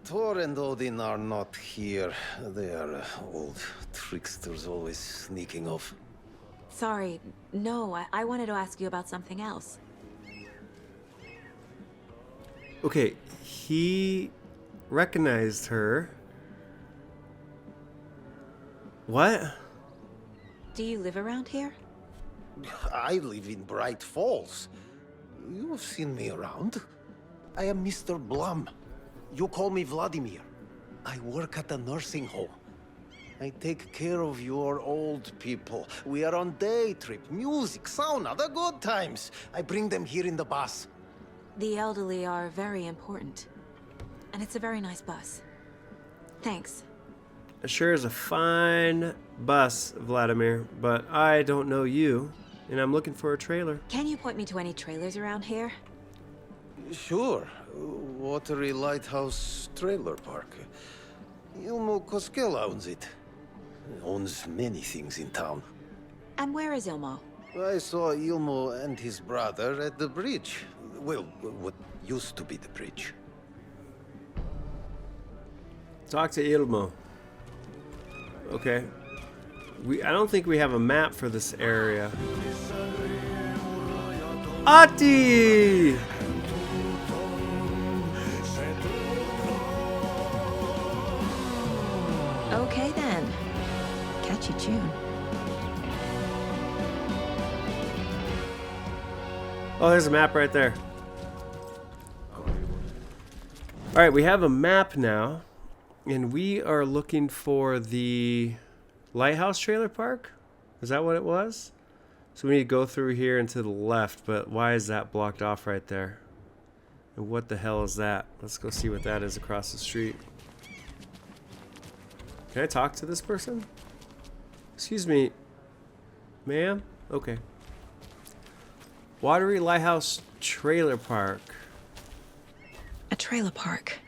[SPEAKER 13] Thor and Odin are not here. They are old tricksters always sneaking off.
[SPEAKER 7] Sorry. No, I wanted to ask you about something else.
[SPEAKER 3] Okay, he recognized her. What?
[SPEAKER 7] Do you live around here?
[SPEAKER 13] I live in Bright Falls. You've seen me around. I am Mr. Blum. You call me Vladimir. I work at a nursing home. I take care of your old people. We are on day trip, music, sauna, the good times. I bring them here in the bus.
[SPEAKER 7] The elderly are very important. And it's a very nice bus. Thanks.
[SPEAKER 3] It sure is a fine bus, Vladimir, but I don't know you, and I'm looking for a trailer.
[SPEAKER 7] Can you point me to any trailers around here?
[SPEAKER 13] Sure. Watery Lighthouse Trailer Park. Ilmo Koskela owns it. Owns many things in town.
[SPEAKER 7] And where is Ilmo?
[SPEAKER 13] I saw Ilmo and his brother at the bridge. Well, what used to be the bridge.
[SPEAKER 3] Talk to Ilmo. Okay. I don't think we have a map for this area. Ati!
[SPEAKER 8] Okay then. Catchy tune.
[SPEAKER 3] Oh, there's a map right there. Alright, we have a map now. And we are looking for the Lighthouse Trailer Park? Is that what it was? So we need to go through here and to the left, but why is that blocked off right there? And what the hell is that? Let's go see what that is across the street. Can I talk to this person? Excuse me, ma'am? Okay. Watery Lighthouse Trailer Park.
[SPEAKER 8] A trailer park.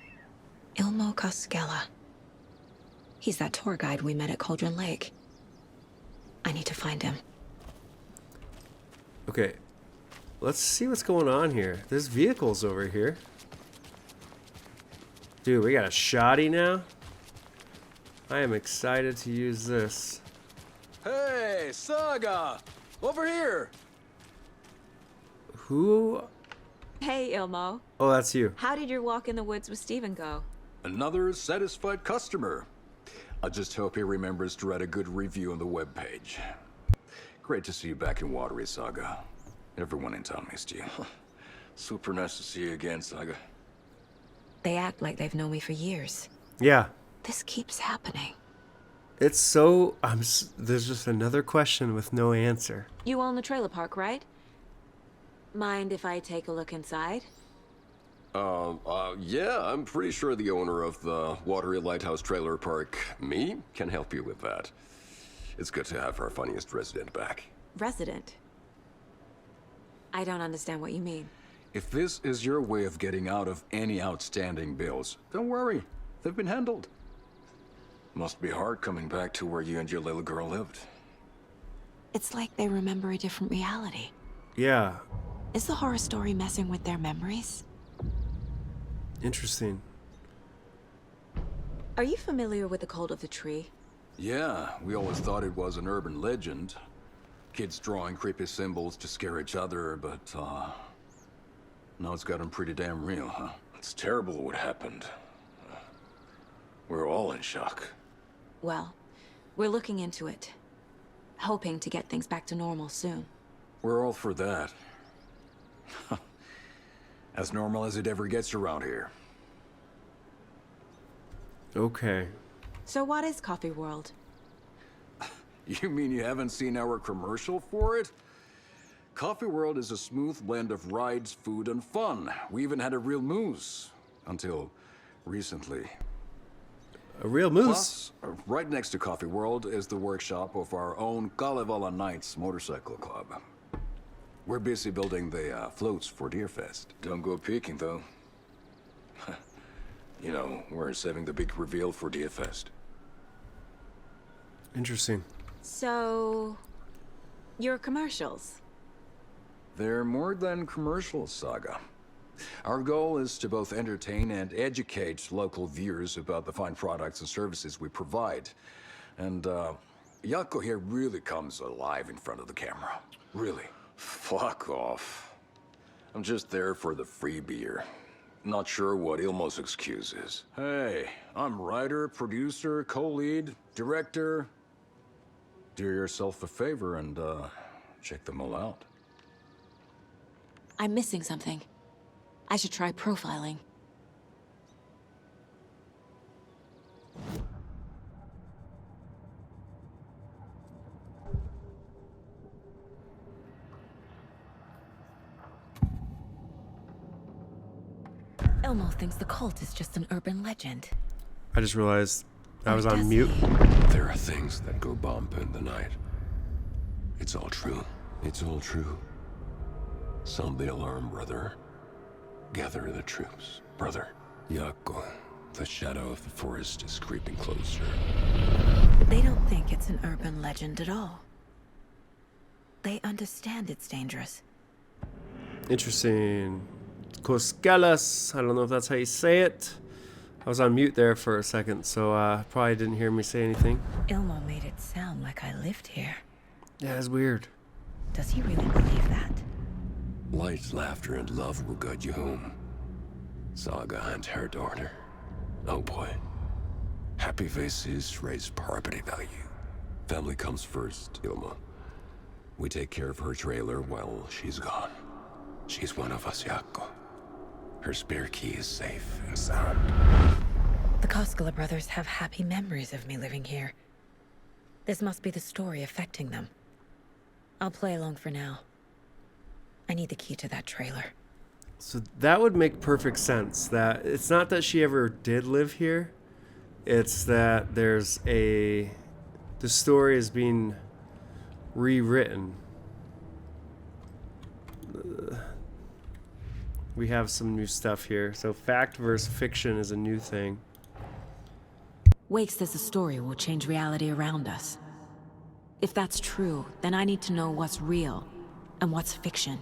[SPEAKER 8] Ilmo Koskela. He's that tour guide we met at Cauldron Lake. I need to find him.
[SPEAKER 3] Okay. Let's see what's going on here. There's vehicles over here. Dude, we got a shoddy now? I am excited to use this.
[SPEAKER 11] Hey, Saga! Over here!
[SPEAKER 3] Who?
[SPEAKER 7] Hey, Ilmo.
[SPEAKER 3] Oh, that's you.
[SPEAKER 7] How did your walk in the woods with Steven go?
[SPEAKER 14] Another satisfied customer. I just hope he remembers to write a good review on the webpage. Great to see you back in Watery, Saga. Everyone in town missed you.
[SPEAKER 11] Super nice to see you again, Saga.
[SPEAKER 8] They act like they've known me for years.
[SPEAKER 3] Yeah.
[SPEAKER 8] This keeps happening.
[SPEAKER 3] It's so... there's just another question with no answer.
[SPEAKER 7] You own the trailer park, right? Mind if I take a look inside?
[SPEAKER 14] Yeah, I'm pretty sure the owner of the Watery Lighthouse Trailer Park, me, can help you with that. It's good to have our funniest resident back.
[SPEAKER 7] Resident? I don't understand what you mean.
[SPEAKER 14] If this is your way of getting out of any outstanding bills, don't worry. They've been handled. Must be hard coming back to where you and your little girl lived.
[SPEAKER 8] It's like they remember a different reality.
[SPEAKER 3] Yeah.
[SPEAKER 8] Is the horror story messing with their memories?
[SPEAKER 3] Interesting.
[SPEAKER 7] Are you familiar with the Cult of the Tree?
[SPEAKER 14] Yeah, we always thought it was an urban legend. Kids drawing creepy symbols to scare each other, but, Now it's gotten pretty damn real, huh? It's terrible what happened. We're all in shock.
[SPEAKER 8] Well, we're looking into it. Hoping to get things back to normal soon.
[SPEAKER 14] We're all for that. As normal as it ever gets around here.
[SPEAKER 3] Okay.
[SPEAKER 8] So what is Coffee World?
[SPEAKER 14] You mean you haven't seen our commercial for it? Coffee World is a smooth blend of rides, food, and fun. We even had a real moose. Until recently.
[SPEAKER 3] A real moose?
[SPEAKER 14] Plus, right next to Coffee World is the workshop of our own Kalevala Knights motorcycle club. We're busy building the floats for Deerfest. Don't go peeking, though. You know, we're saving the big reveal for Deerfest.
[SPEAKER 3] Interesting.
[SPEAKER 8] So... your commercials?
[SPEAKER 14] They're more than commercials, Saga. Our goal is to both entertain and educate local viewers about the fine products and services we provide. And, Yako here really comes alive in front of the camera. Really. Fuck off. I'm just there for the free beer. Not sure what Ilmo's excuse is. Hey, I'm writer, producer, co-lead, director. Do yourself a favor and, check them all out.
[SPEAKER 8] I'm missing something. I should try profiling. Ilmo thinks the cult is just an urban legend.
[SPEAKER 3] I just realized I was on mute.
[SPEAKER 11] There are things that go bump in the night. It's all true. It's all true. Sound the alarm, brother. Gather the troops, brother. Yako, the shadow of the forest is creeping closer.
[SPEAKER 8] They don't think it's an urban legend at all. They understand it's dangerous.
[SPEAKER 3] Interesting. Coscalas. I don't know if that's how you say it. I was on mute there for a second, so probably didn't hear me say anything.
[SPEAKER 8] Ilmo made it sound like I lived here.
[SPEAKER 3] Yeah, it's weird.
[SPEAKER 8] Does he really believe that?
[SPEAKER 11] Light, laughter, and love will guide you home. Saga and her daughter. Oh boy. Happy faces raise property value. Family comes first, Ilma. We take care of her trailer while she's gone. She's one of us, Yako. Her spare key is safe and sound.
[SPEAKER 8] The Koskela brothers have happy memories of me living here. This must be the story affecting them. I'll play along for now. I need the key to that trailer.
[SPEAKER 3] So that would make perfect sense. That it's not that she ever did live here. It's that there's the story is being rewritten. We have some new stuff here. So fact versus fiction is a new thing.
[SPEAKER 8] Wake says the story will change reality around us. If that's true, then I need to know what's real and what's fiction.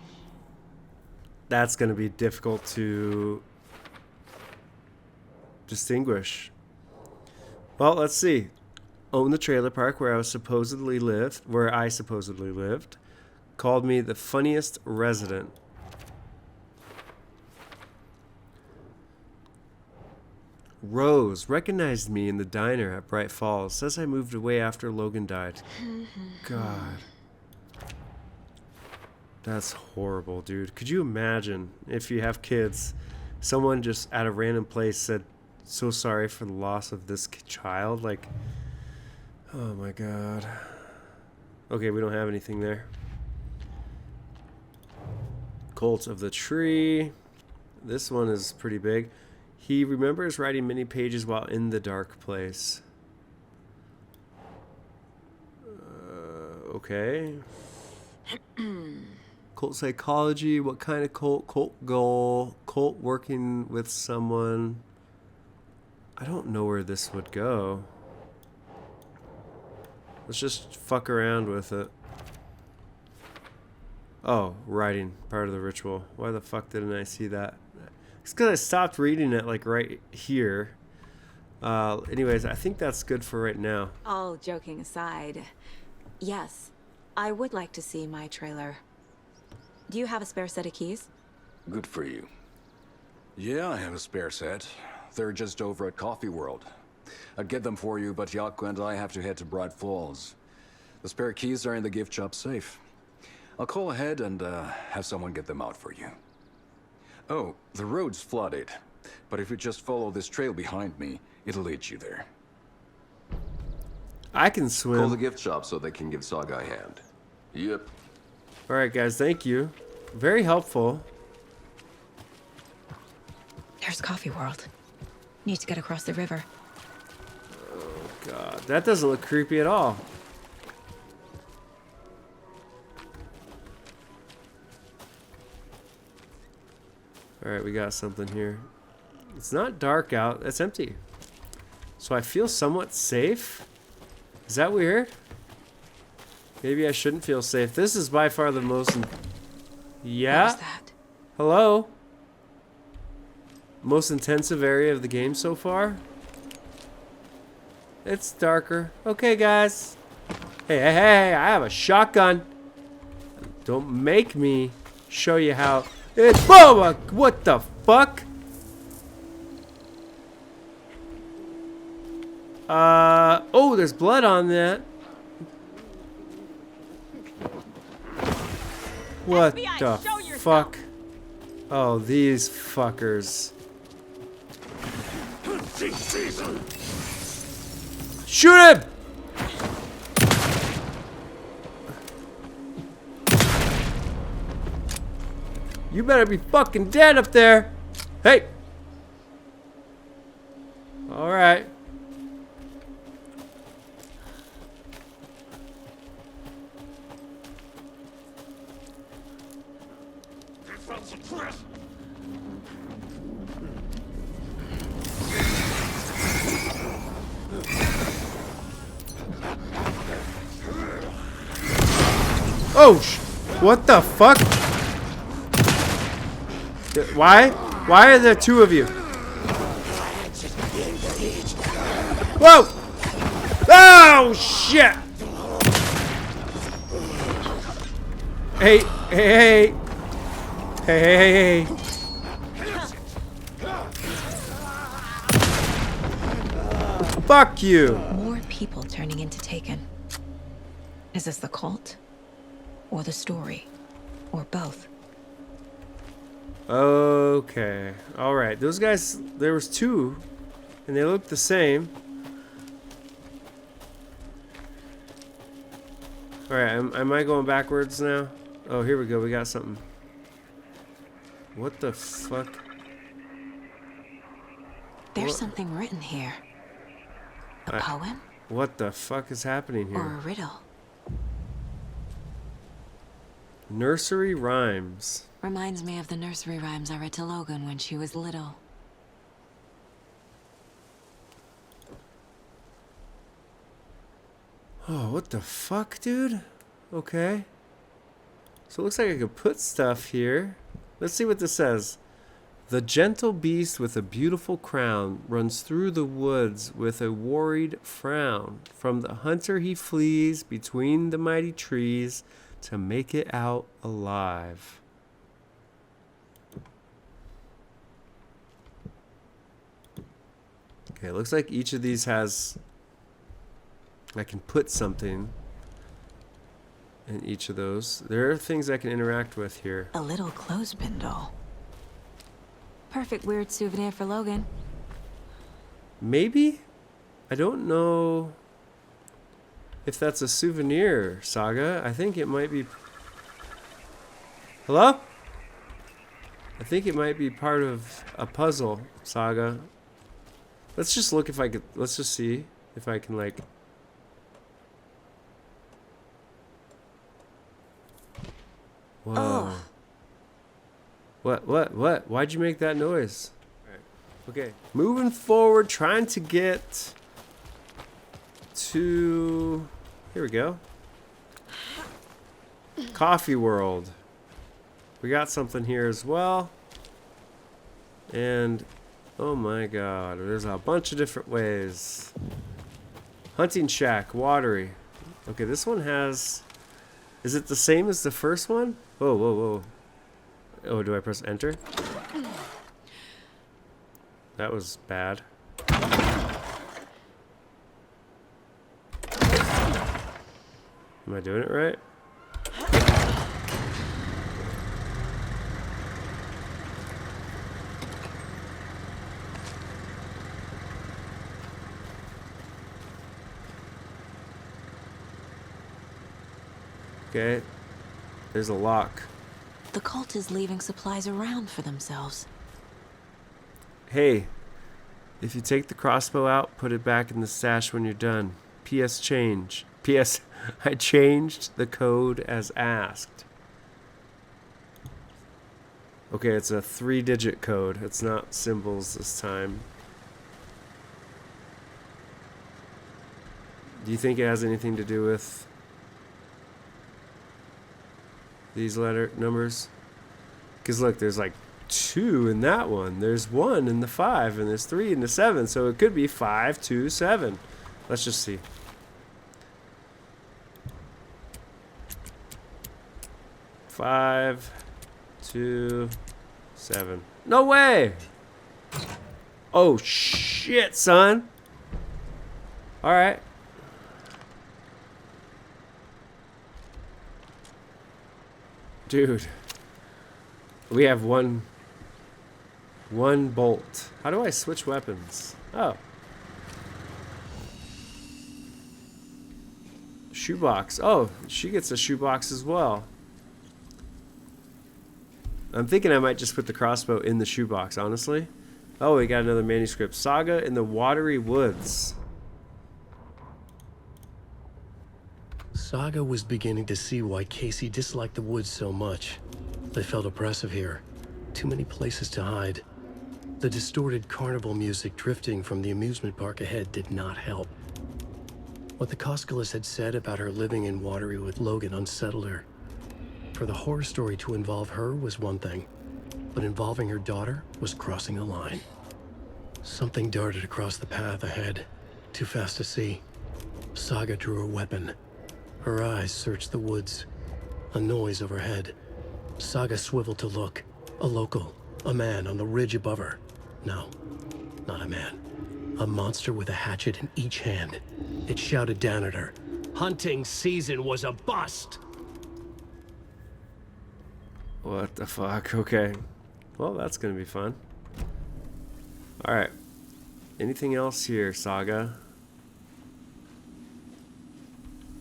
[SPEAKER 3] That's going to be difficult to distinguish. Well, let's see. Own the trailer park where I supposedly lived. Called me the funniest resident. Rose recognized me in the diner at Bright Falls. Says I moved away after Logan died. God. That's horrible, dude. Could you imagine if you have kids, someone just at a random place said, so sorry for the loss of this child? Like, oh my God. Okay, we don't have anything there. Cult of the Tree. This one is pretty big. He remembers writing many pages while in the dark place. Okay. Cult psychology. What kind of cult? Cult goal. Cult working with someone. I don't know where this would go. Let's just fuck around with it. Oh, writing. Part of the ritual. Why the fuck didn't I see that? It's because I stopped reading it like right here. Anyways, I think that's good for right now.
[SPEAKER 8] All joking aside, yes, I would like to see my trailer. Do you have a spare set of keys?
[SPEAKER 11] Good for you.
[SPEAKER 14] Yeah, I have a spare set. They're just over at Coffee World. I'd get them for you, but Yaku and I have to head to Bright Falls. The spare keys are in the gift shop safe. I'll call ahead and have someone get them out for you. Oh, the road's flooded, but if you just follow this trail behind me, it'll lead you there.
[SPEAKER 3] I can
[SPEAKER 11] Call the
[SPEAKER 3] swim.
[SPEAKER 11] gift shop so they can give Saga a hand. Yep.
[SPEAKER 3] All right, guys. Thank you. Very helpful.
[SPEAKER 8] There's Coffee World. Need to get across the river.
[SPEAKER 3] God, that doesn't look creepy at all. All right, we got something here. It's not dark out. It's empty. So I feel somewhat safe. Is that weird? Maybe I shouldn't feel safe. This is by far the most... Yeah?
[SPEAKER 8] What was that?
[SPEAKER 3] Hello? Most intensive area of the game so far? It's darker. Okay, guys. Hey, I have a shotgun. Don't make me show you how... It's... Whoa! What the fuck? Oh, there's blood on that. What
[SPEAKER 2] FBI,
[SPEAKER 3] the
[SPEAKER 2] show yourself.
[SPEAKER 3] fuck? Oh, these fuckers. Shoot him! You better be fucking dead up there. Hey. All right. Oh, what the fuck? Why? Why are there two of you? Whoa! Oh, shit! Hey, hey, hey. Hey, hey, hey, hey. Fuck you!
[SPEAKER 8] More people turning into Taken. Is this the cult? Or the story? Or both?
[SPEAKER 3] Okay. Alright. Those guys, there was two. And they looked the same. Alright, am I going backwards now? Oh, here we go. We got something. What the fuck?
[SPEAKER 8] There's something written here. A poem?
[SPEAKER 3] What the fuck is happening here?
[SPEAKER 8] Or a riddle?
[SPEAKER 3] Nursery rhymes.
[SPEAKER 8] Reminds me of the nursery rhymes I read to Logan when she was little.
[SPEAKER 3] Oh, what the fuck, dude? Okay. So it looks like I could put stuff here. Let's see what this says. The gentle beast with a beautiful crown runs through the woods with a worried frown. From the hunter he flees between the mighty trees to make it out alive. Okay, it looks like each of these has... I can put something in each of those. There are things I can interact with here.
[SPEAKER 8] A little clothespin doll. Perfect weird souvenir for Logan.
[SPEAKER 3] Maybe? I don't know if that's a souvenir, Saga. I think it might be... Hello? I think it might be part of a puzzle, Saga. Let's just look if I could... Let's just see if I can, like... Whoa.
[SPEAKER 8] Oh.
[SPEAKER 3] What? Why'd you make that noise? Alright. Okay. Moving forward, trying to get to... Here we go. Coffee World. We got something here as well. And... Oh my god. There's a bunch of different ways. Hunting shack. Watery. Okay, this one has... Is it the same as the first one? Whoa. Oh, do I press enter? That was bad. Am I doing it right? Okay. There's a lock.
[SPEAKER 8] The cult is leaving supplies around for themselves.
[SPEAKER 3] Hey, if you take the crossbow out, put it back in the stash when you're done. P.S. change. P.S. I changed the code as asked. Okay, it's a 3-digit code. It's not symbols this time. Do you think it has anything to do with these letter numbers? Because look, there's like 2 in that one. There's 1 in the 5, and there's 3 in the 7. So it could be 5, 2, 7. Let's just see. Five, 2, 7. No way! Oh shit, son. All right. Dude. We have one bolt. How do I switch weapons? Oh. Shoebox. Oh, she gets a shoebox as well. I'm thinking I might just put the crossbow in the shoebox, honestly. Oh, we got another manuscript. Saga in the Watery Woods.
[SPEAKER 1] Saga was beginning to see why Casey disliked the woods so much. They felt oppressive here. Too many places to hide. The distorted carnival music drifting from the amusement park ahead did not help. What the Koskalas had said about her living in Watery with Logan unsettled her. For the horror story to involve her was one thing, but involving her daughter was crossing a line. Something darted across the path ahead, too fast to see. Saga drew her weapon. Her eyes searched the woods. A noise overhead. Saga swiveled to look. A local, a man on the ridge above her. No, not a man. A monster with a hatchet in each hand. It shouted down at her. Hunting season was a bust!
[SPEAKER 3] What the fuck? Okay. Well, that's gonna be fun. Alright. Anything else here, Saga?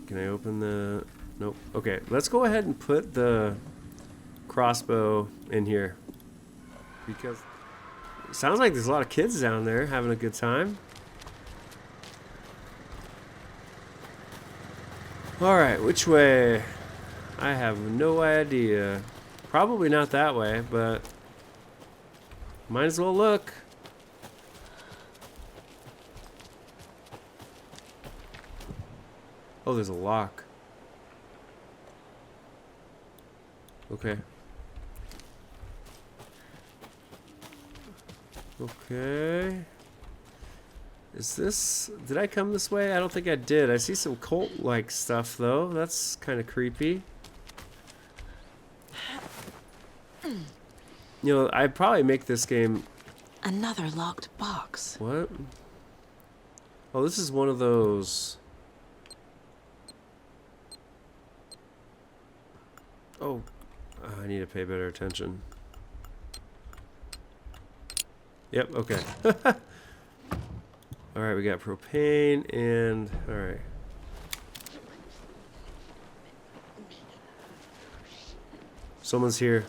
[SPEAKER 3] Can I open the... Nope. Okay, let's go ahead and put the crossbow in here. Because it sounds like there's a lot of kids down there having a good time. Alright, which way? I have no idea. Probably not that way, but might as well look. Oh, there's a lock. Okay. Okay. Is this... Did I come this way? I don't think I did. I see some cult-like stuff, though. That's kind of creepy. You know, I'd probably make this game...
[SPEAKER 8] Another locked box.
[SPEAKER 3] What? Oh, this is one of those... Oh, I need to pay better attention. Yep, okay. Alright, we got propane and... Alright. Someone's here.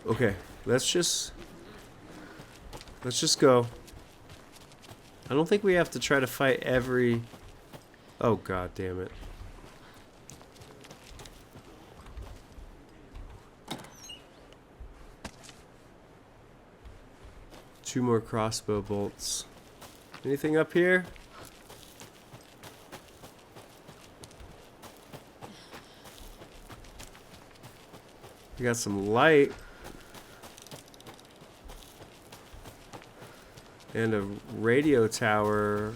[SPEAKER 3] Okay, let's just go. I don't think we have to try to fight every... Oh, god damn it. Two more crossbow bolts. Anything up here? We got some light. And a radio tower.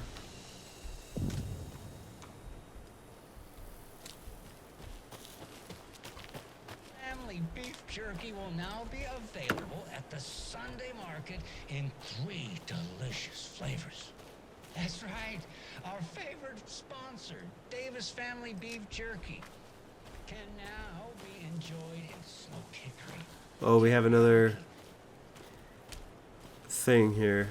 [SPEAKER 15] at the Sunday market in 3 delicious flavors. That's right, our favorite sponsor, Davis Family Beef Jerky, can now be enjoyed in smoked hickory.
[SPEAKER 3] Oh, we have another thing here.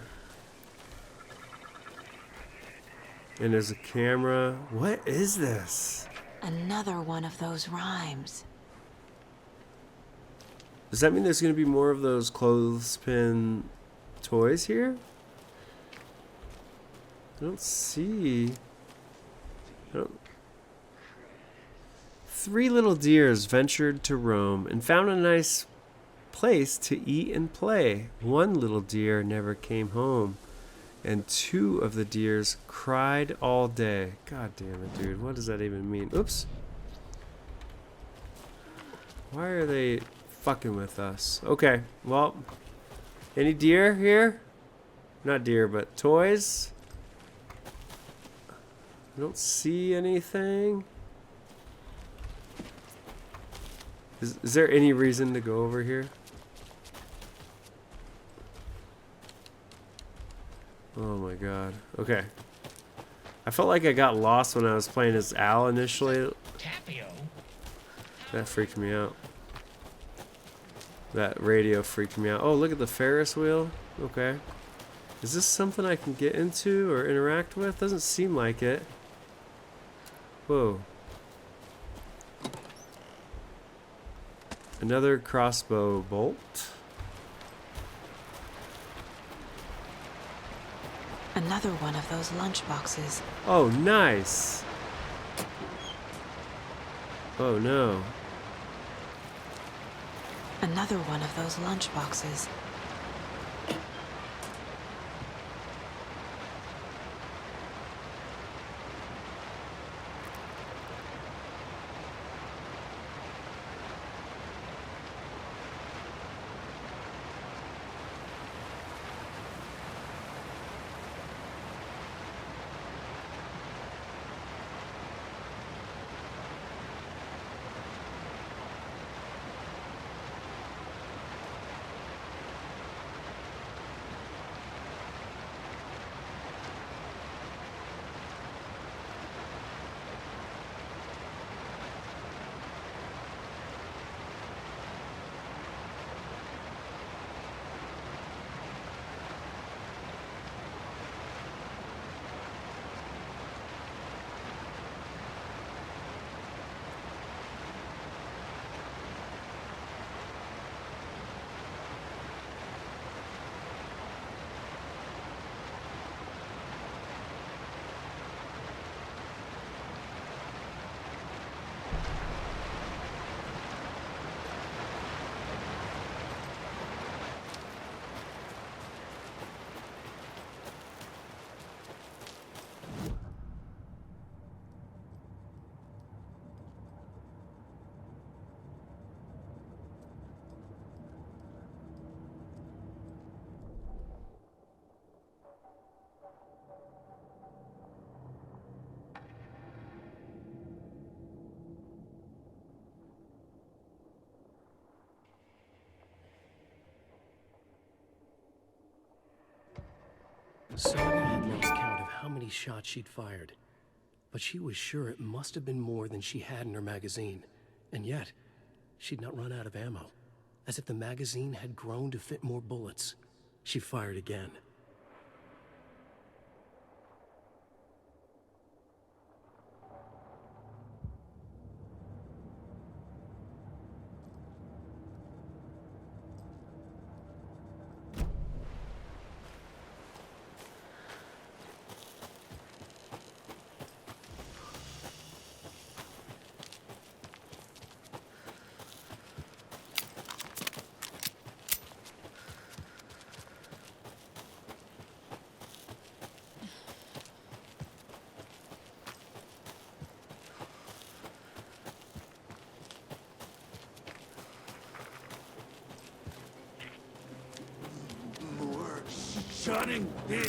[SPEAKER 3] And there's a camera. What is this?
[SPEAKER 8] Another one of those rhymes.
[SPEAKER 3] Does that mean there's going to be more of those clothespin toys here? I don't see. I don't... 3 little deers ventured to roam and found a nice place to eat and play. 1 little deer never came home, and 2 of the deers cried all day. God damn it, dude. What does that even mean? Oops. Why are they fucking with us? Okay, well, any deer here? Not deer, but toys? I don't see anything. Is there any reason to go over here? Oh my god. Okay. I felt like I got lost when I was playing as Al initially. That freaked me out. That radio freaked me out. Oh, look at the Ferris wheel. Okay. Is this something I can get into or interact with? Doesn't seem like it. Whoa. Another crossbow bolt.
[SPEAKER 8] Another one of those lunch boxes.
[SPEAKER 3] Oh, nice. Oh, no.
[SPEAKER 8] Another one of those lunch boxes.
[SPEAKER 1] Saga had lost count of how many shots she'd fired, but she was sure it must have been more than she had in her magazine. And yet, she'd not run out of ammo. As if the magazine had grown to fit more bullets, she fired again.
[SPEAKER 16] Shutting it.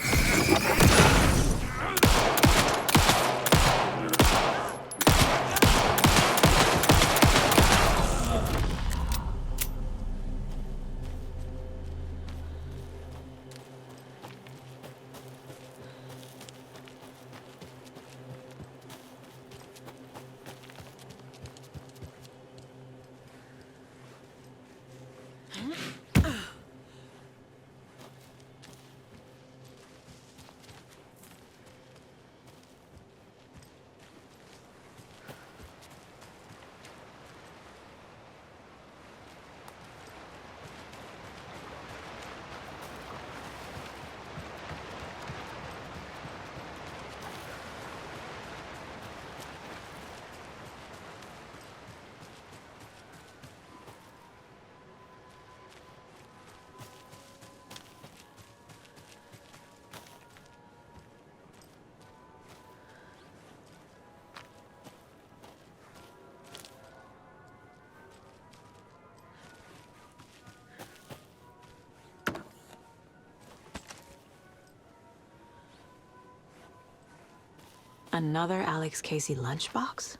[SPEAKER 8] Another Alex Casey lunchbox?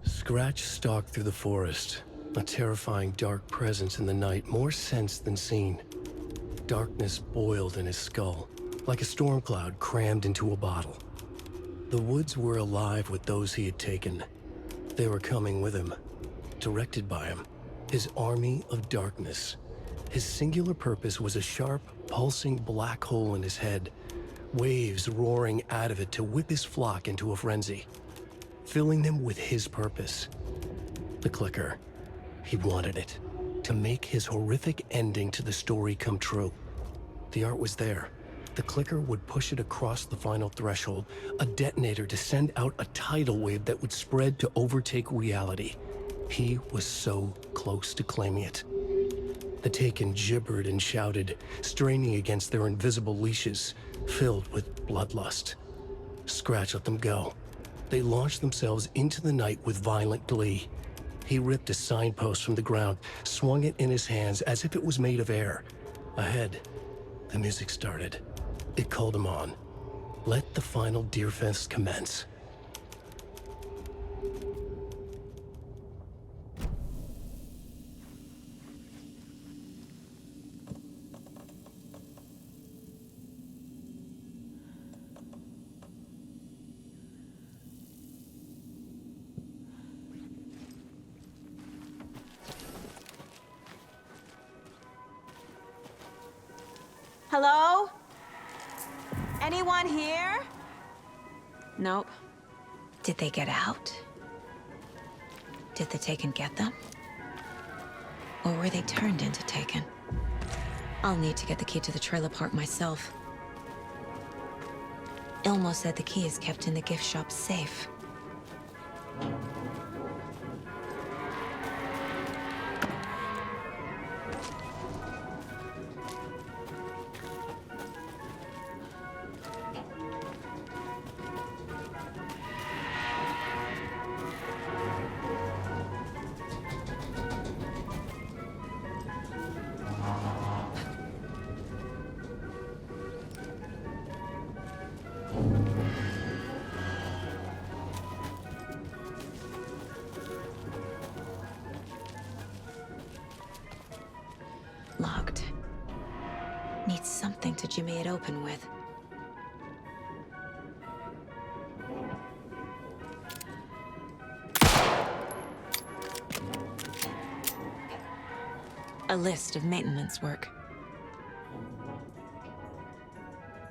[SPEAKER 1] Scratch stalked through the forest, a terrifying dark presence in the night, more sensed than seen. Darkness boiled in his skull, like a storm cloud crammed into a bottle. The woods were alive with those he had taken. They were coming with him, directed by him, his army of darkness. His singular purpose was a sharp, pulsing black hole in his head, waves roaring out of it to whip his flock into a frenzy, filling them with his purpose. The clicker. He wanted it, to make his horrific ending to the story come true. The art was there. The clicker would push it across the final threshold, a detonator to send out a tidal wave that would spread to overtake reality. He was so close to claiming it. The Taken gibbered and shouted, straining against their invisible leashes, filled with bloodlust. Scratch let them go. They launched themselves into the night with violent glee. He ripped a signpost from the ground, swung it in his hands as if it was made of air. Ahead, the music started. It called him on. Let the final Deerfest commence.
[SPEAKER 7] Hello? Anyone here? Nope.
[SPEAKER 8] Did they get out? Did the Taken get them? Or were they turned into Taken? I'll need to get the key to the trailer park myself. Ilmo said the key is kept in the gift shop safe. Locked. Needs something to jimmy it open with. A list of maintenance work.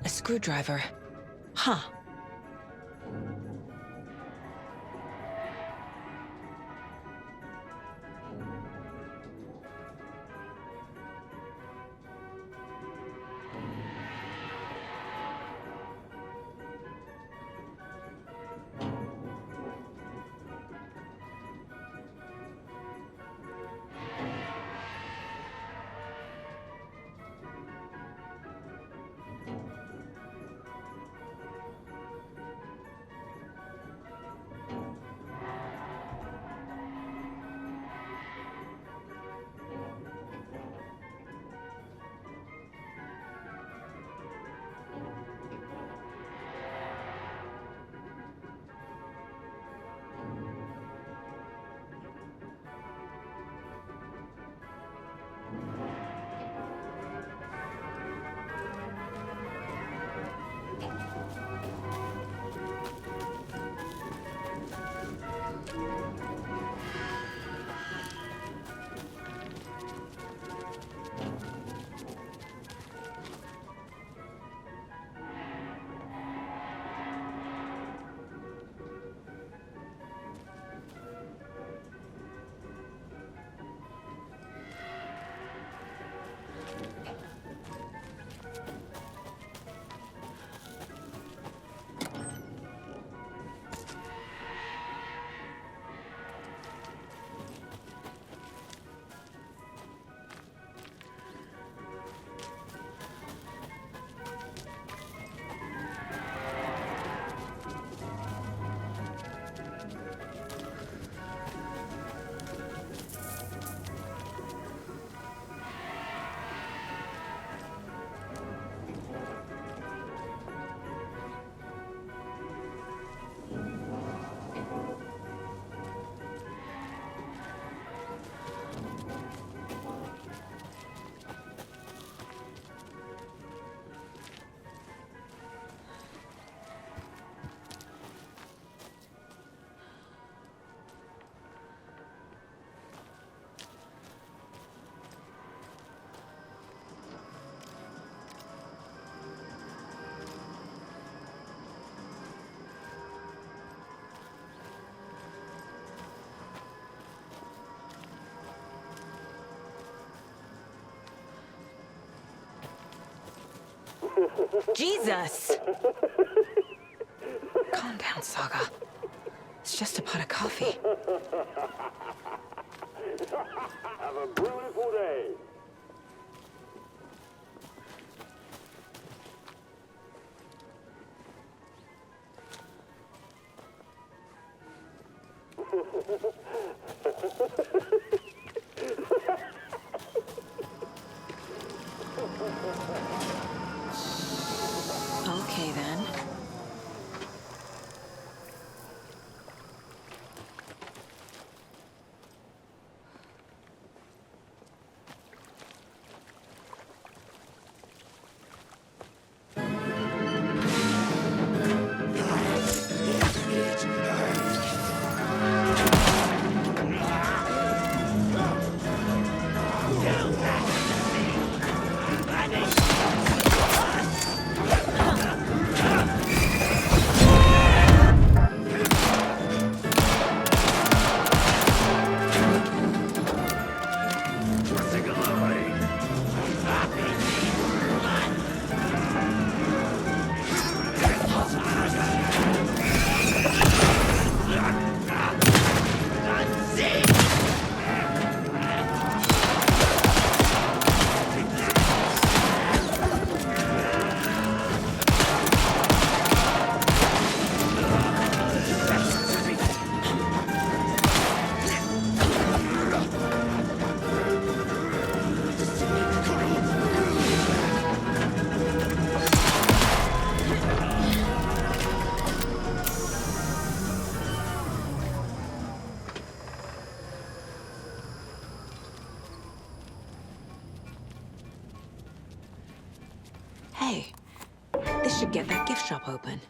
[SPEAKER 8] A screwdriver. Huh. Jesus! Calm down, Saga. It's just a pot of coffee.
[SPEAKER 16] Have a beautiful day.
[SPEAKER 8] Okay, then. Hey, this should get that gift shop open.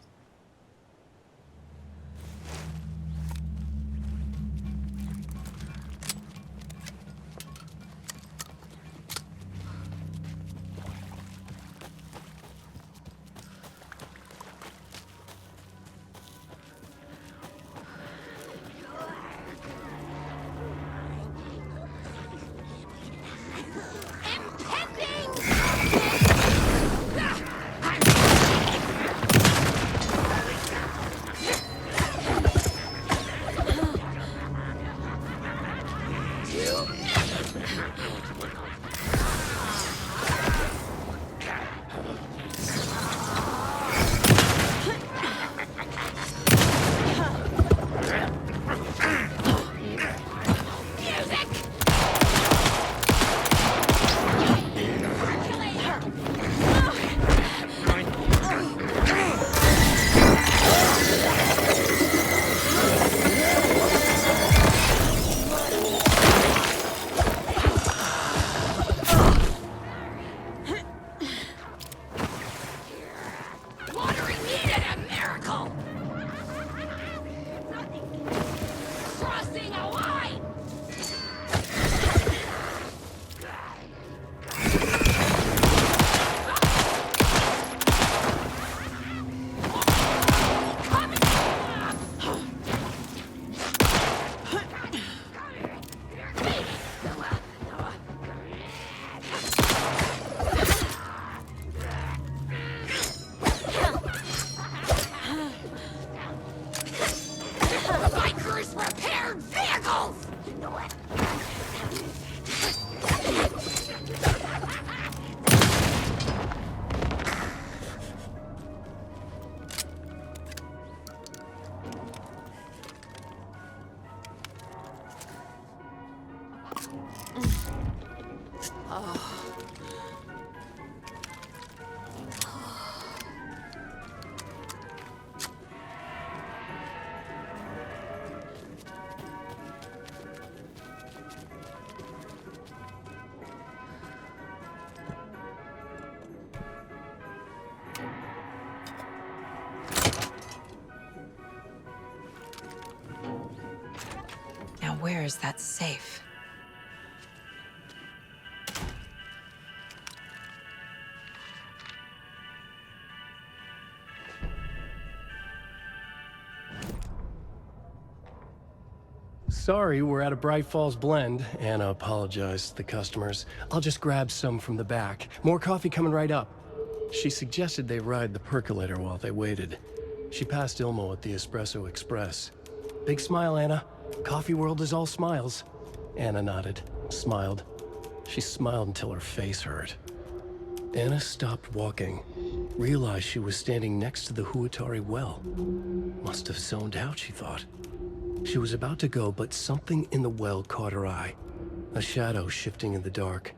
[SPEAKER 8] where is that safe?
[SPEAKER 1] Sorry, we're at a Bright Falls blend. Anna apologized to the customers. I'll just grab some from the back. More coffee coming right up. She suggested they ride the percolator while they waited. She passed Ilmo at the Espresso Express. Big smile, Anna. Coffee world is all smiles. Anna nodded, smiled. She smiled until her face hurt. Anna stopped walking, realized she was standing next to the Huatari well. Must have zoned out, she thought. She was about to go, but something in the well caught her eye. A shadow shifting in the dark.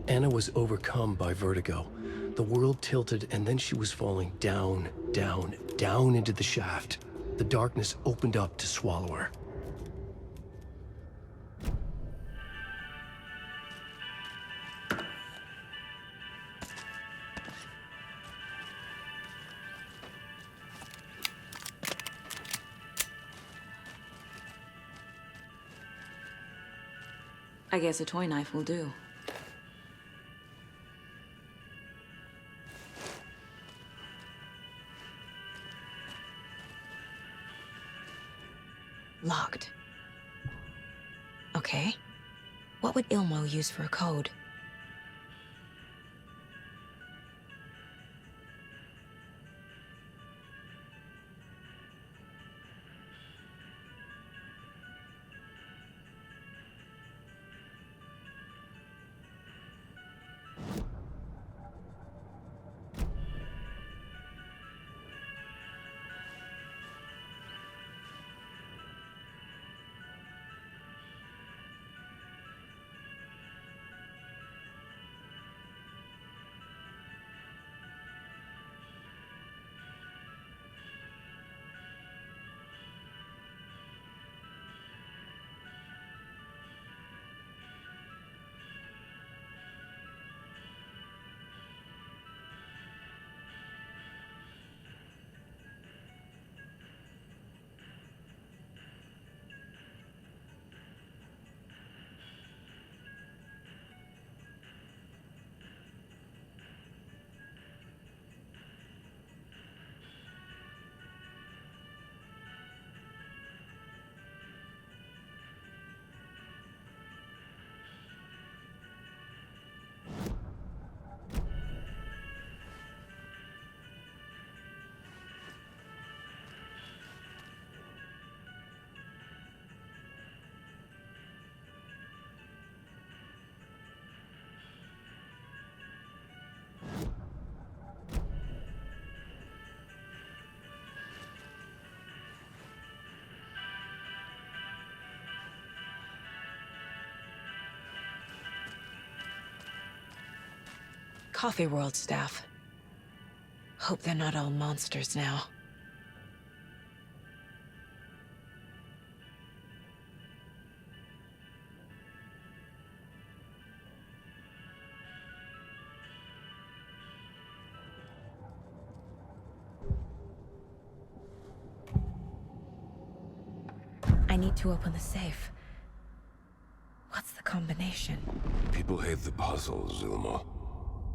[SPEAKER 1] Anna was overcome by vertigo. The world tilted, and then she was falling down, down, down into the shaft. The darkness opened up to swallow her.
[SPEAKER 7] I guess a toy knife will do.
[SPEAKER 8] Locked. Okay. What would Ilmo use for a code? Coffee World staff. Hope they're not all monsters now. I need to open the safe. What's the combination?
[SPEAKER 11] People hate the puzzles, Ilmo.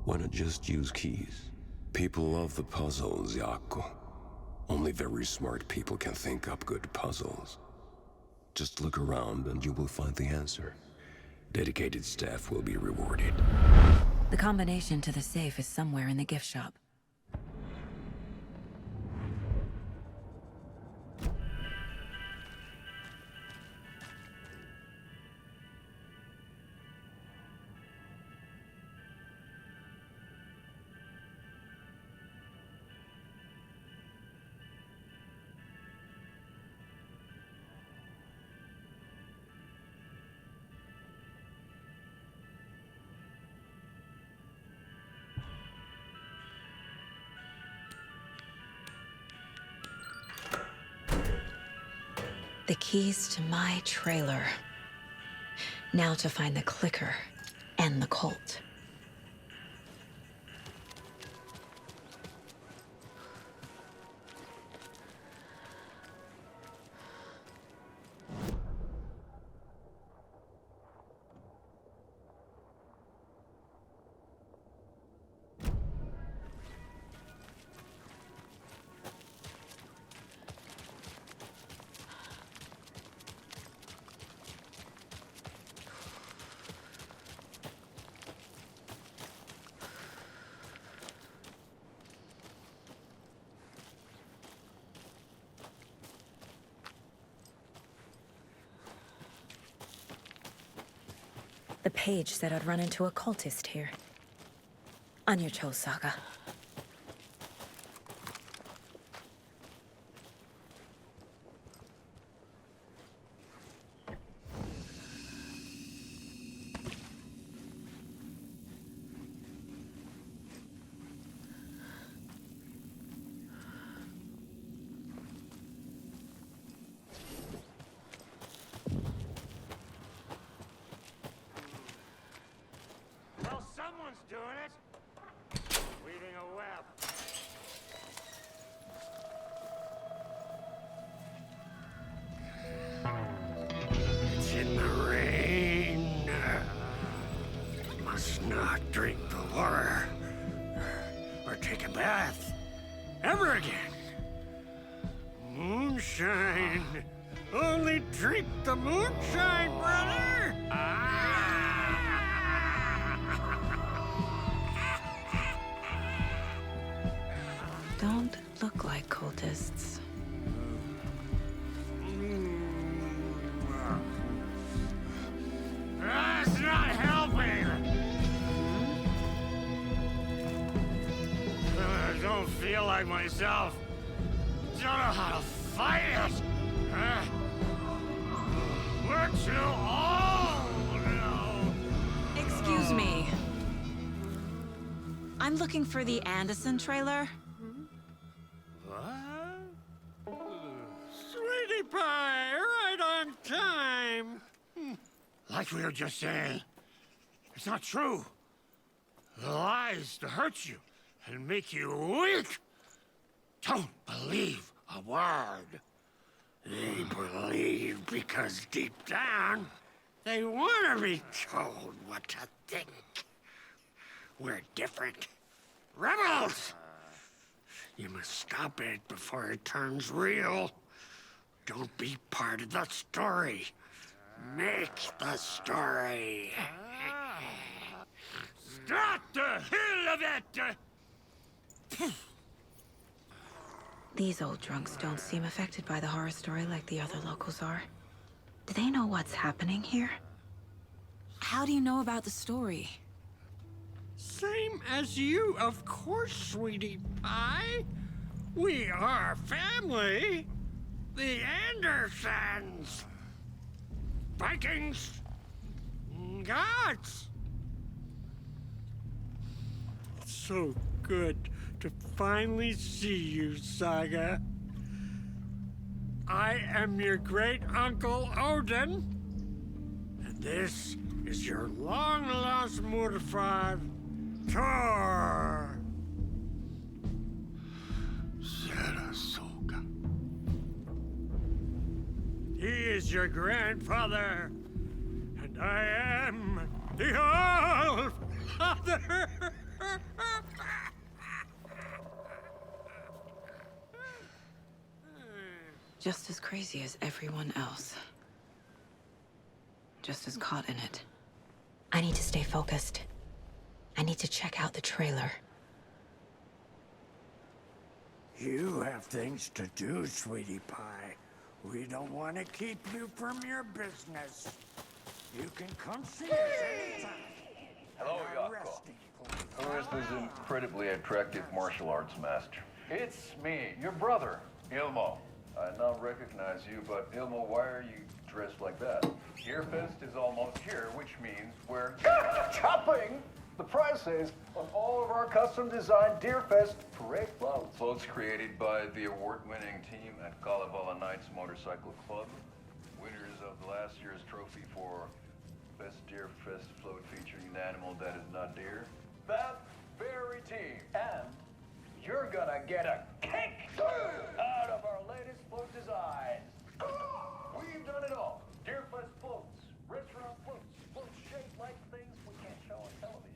[SPEAKER 11] Why not just use keys? People love the puzzles, Yaku. Only very smart people can think up good puzzles. Just look around and you will find the answer. Dedicated staff will be rewarded.
[SPEAKER 8] The combination to the safe is somewhere in the gift shop. The keys to my trailer. Now to find the clicker and the Colt. page said I'd run into a cultist here. On your toes, Saga.
[SPEAKER 16] Well, someone's doing it. Weaving a web. It's in the rain. Must not drink the water. Or take a bath. Ever again. Moonshine. Only drink the moonshine, brother.
[SPEAKER 8] Don't look like cultists.
[SPEAKER 16] That's not helping. I don't feel like myself. Don't know how to fight it. We're too old now.
[SPEAKER 7] Excuse me. I'm looking for the Anderson trailer.
[SPEAKER 16] What? Sweetie pie, right on time. Like we were just saying, it's not true. The lies to hurt you and make you weak. Don't believe a word. They believe because deep down, they want to be told what to think. We're different. Rebels! You must stop it before it turns real. Don't be part of the story. Make the story. Start the hell of it!
[SPEAKER 8] These old drunks don't seem affected by the horror story like the other locals are. Do they know what's happening here?
[SPEAKER 7] How do you know about the story?
[SPEAKER 16] Same as you, of course, sweetie pie. We are family. The Andersons. Vikings. Gods. It's so good to finally see you, Saga. I am your great uncle Odin. And this is your long-lost mortified Thor. Sarasota. He is your grandfather, and I am the All-Father.
[SPEAKER 8] Just as crazy as everyone else. Just as caught in it. I need to stay focused. I need to check out the trailer.
[SPEAKER 16] You have things to do, sweetie pie. We don't want to keep you from your business. You can come see us anytime.
[SPEAKER 17] Hello, Yako. Who is this incredibly attractive martial arts master? It's me, your brother, Ilmo. I now recognize you, but Ilmo, why are you dressed like that? Deerfest is almost here, which means we're chopping the prices on all of our custom-designed Deerfest parade floats. Floats created by the award-winning team at Kalevala Knights Motorcycle Club, winners of last year's trophy for Best Deerfest float featuring an animal that is not deer. That very team. And you're gonna get a kick out of our latest float designs. We've done it all. Deerfest floats, restaurant floats, floats shaped like things we can't show on television.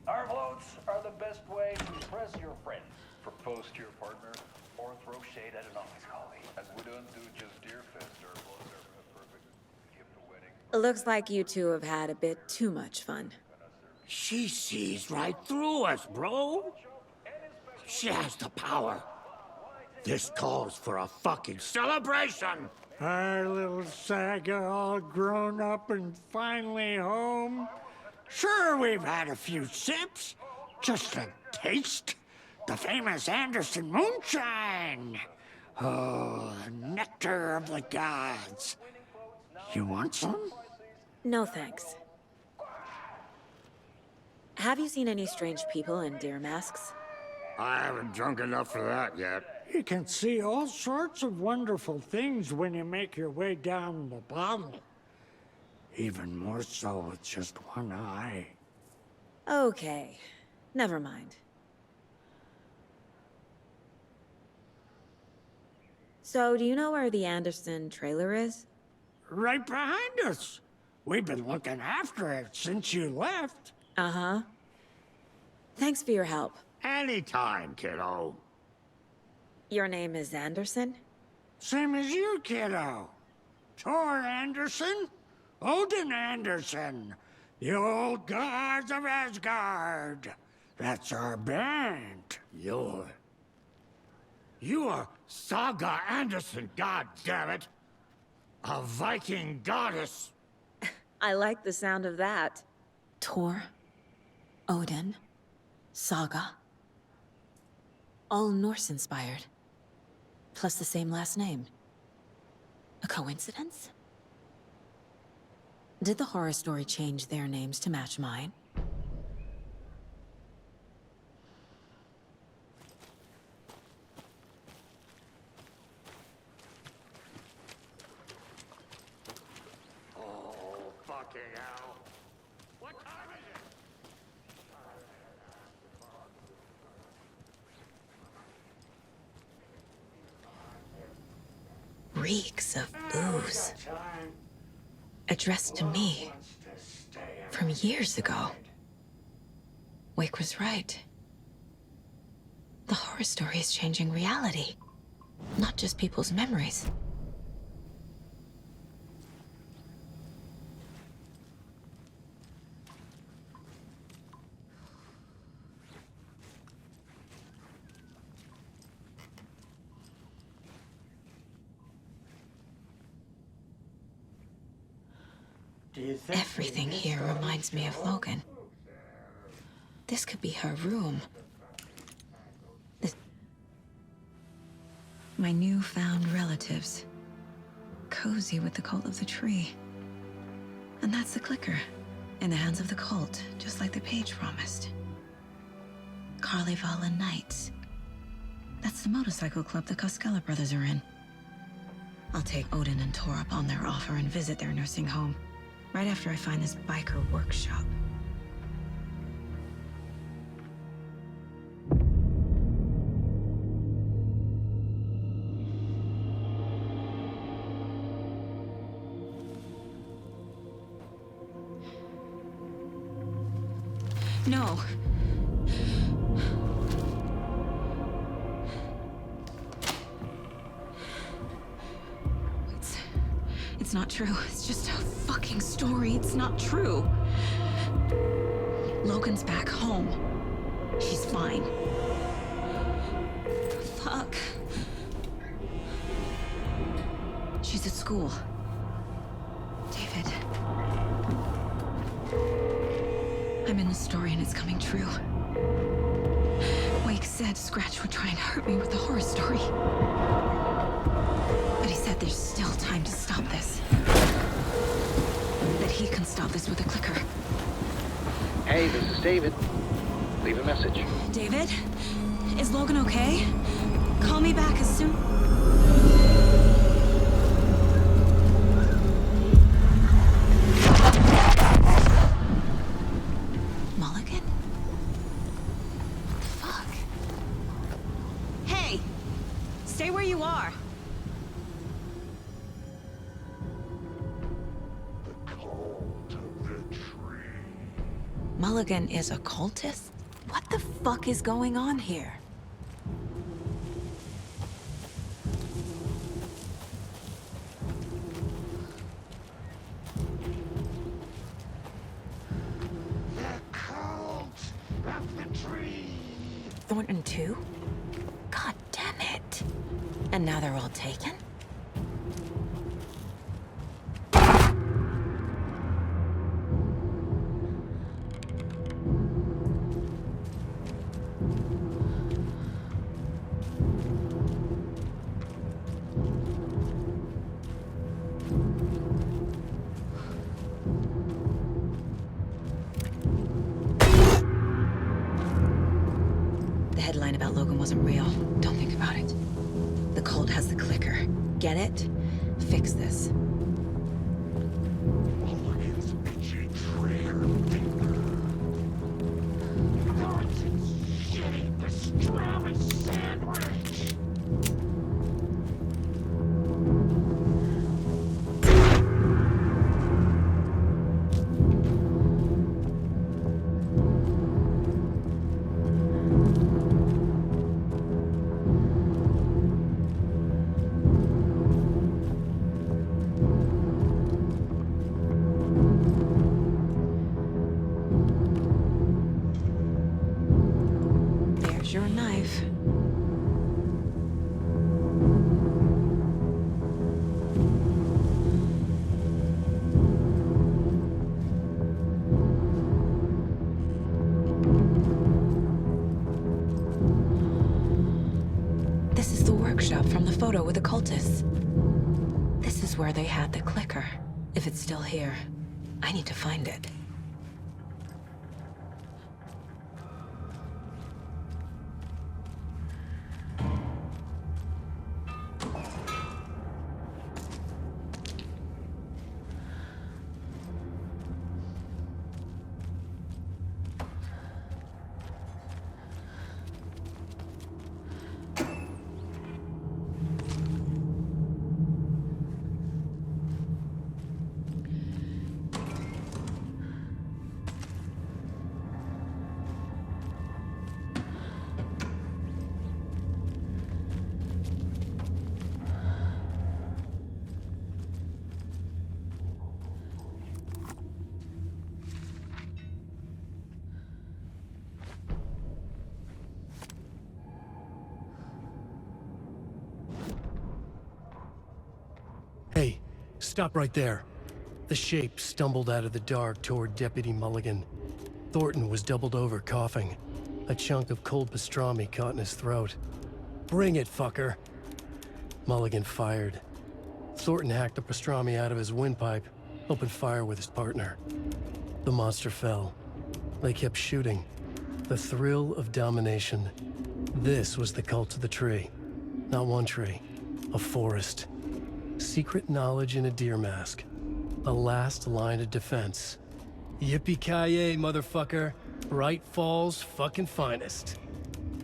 [SPEAKER 17] Our floats are the best way to impress your friends. Propose to your partner or throw shade at an office colleague. And we don't do just Deerfest. Our floats are a perfect gift for wedding.
[SPEAKER 8] It looks like you two have had a bit too much fun.
[SPEAKER 16] She sees right through us, bro. She has the power. This calls for a fucking celebration. Our little Saga all grown up and finally home. Sure, we've had a few sips. Just a taste. The famous Anderson moonshine. Oh, the nectar of the gods. You want some?
[SPEAKER 8] No thanks. Have you seen any strange people in deer masks?
[SPEAKER 16] I haven't drunk enough for that yet. You can see all sorts of wonderful things when you make your way down the bottle. Even more so with just one eye.
[SPEAKER 8] Okay, never mind. So, do you know where the Anderson trailer is?
[SPEAKER 16] Right behind us. We've been looking after it since you left.
[SPEAKER 8] Uh-huh. Thanks for your help.
[SPEAKER 16] Anytime, kiddo.
[SPEAKER 8] Your name is Anderson?
[SPEAKER 16] Same as you, kiddo. Thor Anderson, Odin Anderson, the old gods of Asgard. That's our band. You are Saga Anderson, goddammit. A Viking goddess.
[SPEAKER 8] I like the sound of that. Thor, Odin, Saga. All Norse-inspired. Plus the same last name. A coincidence? Did the horror story change their names to match mine?
[SPEAKER 16] Oh, fucking hell. What time is it?
[SPEAKER 8] Reeks of booze. Addressed to me. From years ago. Wake was right. The horror story is changing reality. Not just people's memories. Everything here reminds me of Logan. This could be her room. My newfound relatives. Cozy with the cult of the tree. And that's the clicker. In the hands of the cult, just like the page promised. Carnival and Knights. That's the motorcycle club the Costello brothers are in. I'll take Odin and Thor up on their offer and visit their nursing home. Right after I find this biker workshop. No. It's not true. It's just a fucking story. It's not true. Logan's back home. She's fine. Fuck. She's at school. David. I'm in the story and it's coming true. Wake said Scratch would try and hurt me with the horror story. But he said there's still time to stop this. That he can stop this with a clicker.
[SPEAKER 18] Hey, this is David. Leave a message.
[SPEAKER 8] David? Is Logan okay? Call me back as soon... Mulligan? What the fuck? Hey! Stay where you are! Mulligan is a cultist? What the fuck is going on here?
[SPEAKER 16] The cult of the tree.
[SPEAKER 8] Thornton too? God damn it. And now they're all taken? The headline about Logan wasn't real. Don't think about it. The cult has the clicker. Get it? Fix this. There's your knife. This is the workshop from the photo with the cultists. This is where they had the clicker. If it's still here, I need to find it.
[SPEAKER 1] Hey, stop right there. The shape stumbled out of the dark toward Deputy Mulligan. Thornton was doubled over, coughing. A chunk of cold pastrami caught in his throat. Bring it, fucker. Mulligan fired. Thornton hacked the pastrami out of his windpipe, opened fire with his partner. The monster fell. They kept shooting. The thrill of domination. This was the cult of the tree. Not one tree, a forest. Secret knowledge in a deer mask. A last line of defense. Yippee-ki-yay, motherfucker. Bright Falls' fucking finest.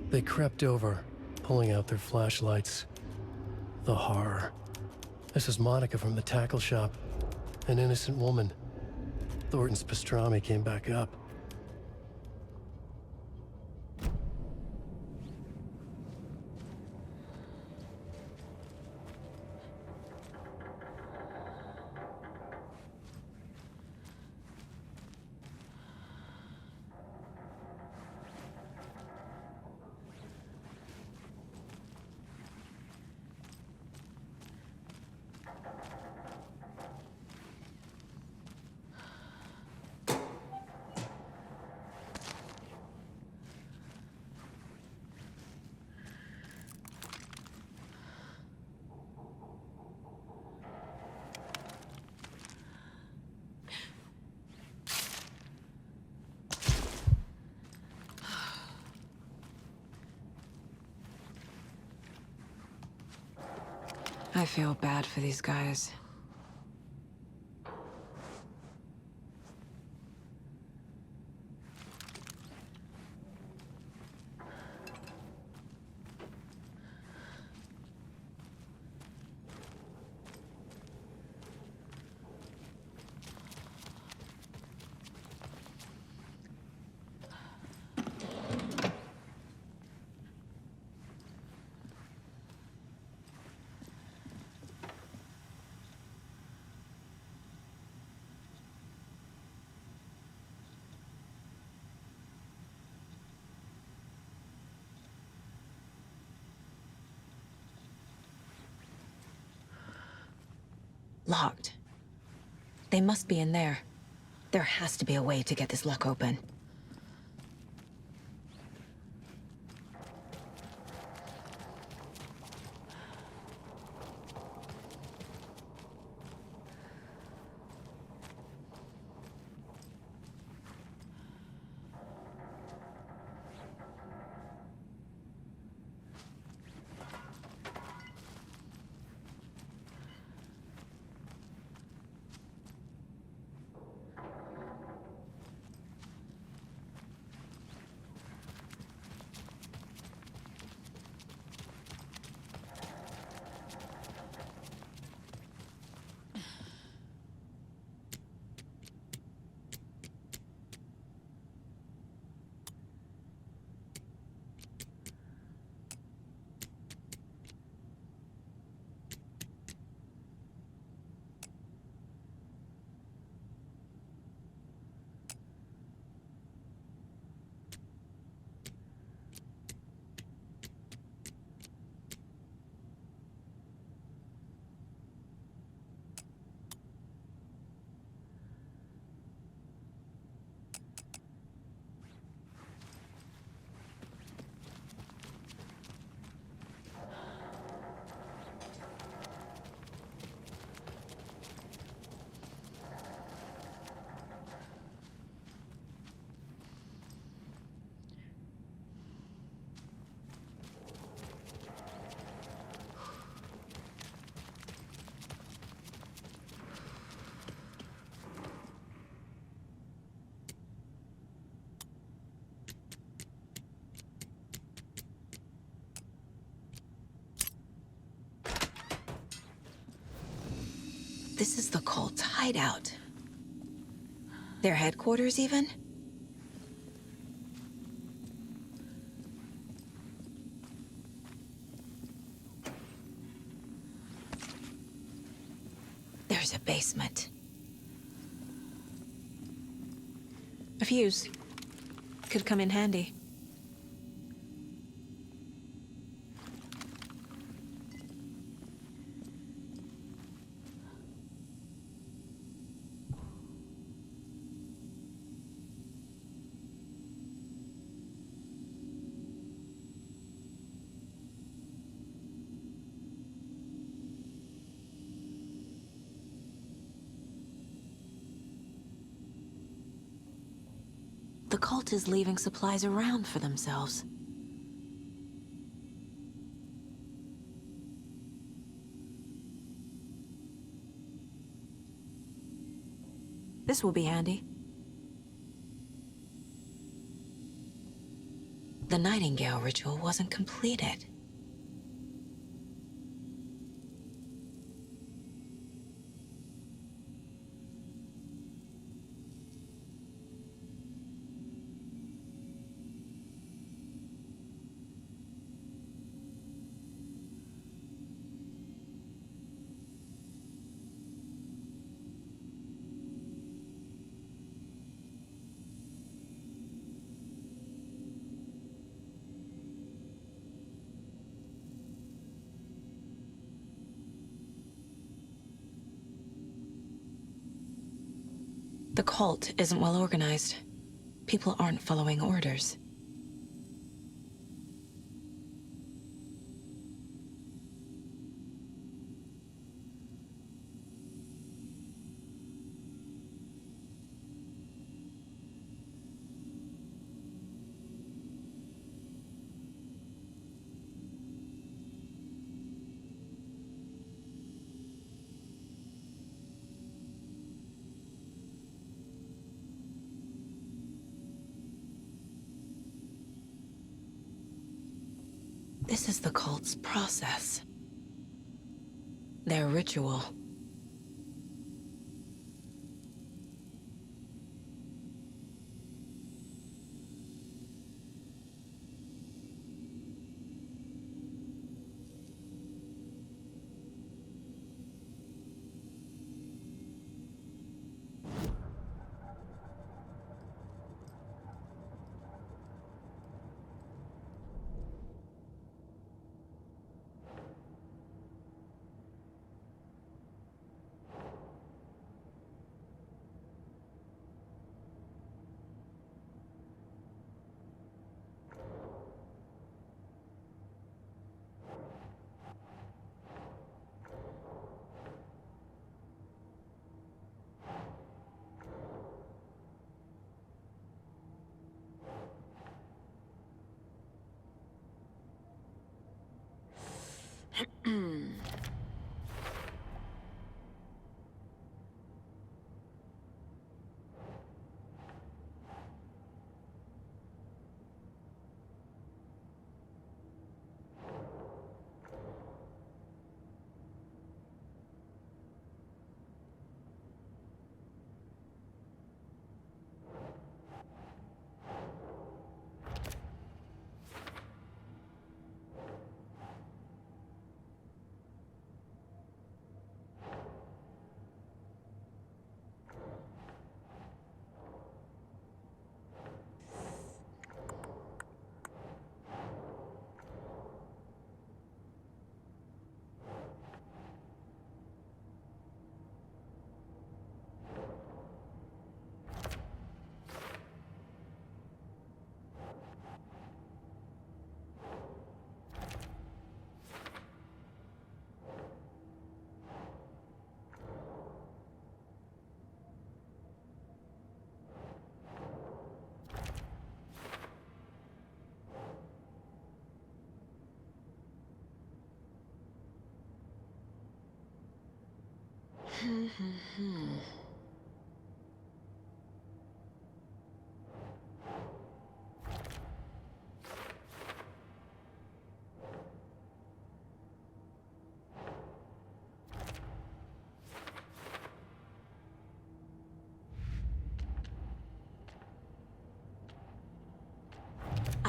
[SPEAKER 1] They crept over, pulling out their flashlights. The horror. This is Monica from the tackle shop. An innocent woman. Thornton's pastrami came back up.
[SPEAKER 8] I feel bad for these guys. Locked. They must be in there. There has to be a way to get this lock open. This is the cult's hideout. Their headquarters, even? There's a basement. A fuse. Could come in handy. The cult is leaving supplies around for themselves. This will be handy. The Nightingale ritual wasn't completed. The cult isn't well organized. People aren't following orders. This is the cult's process. Their ritual.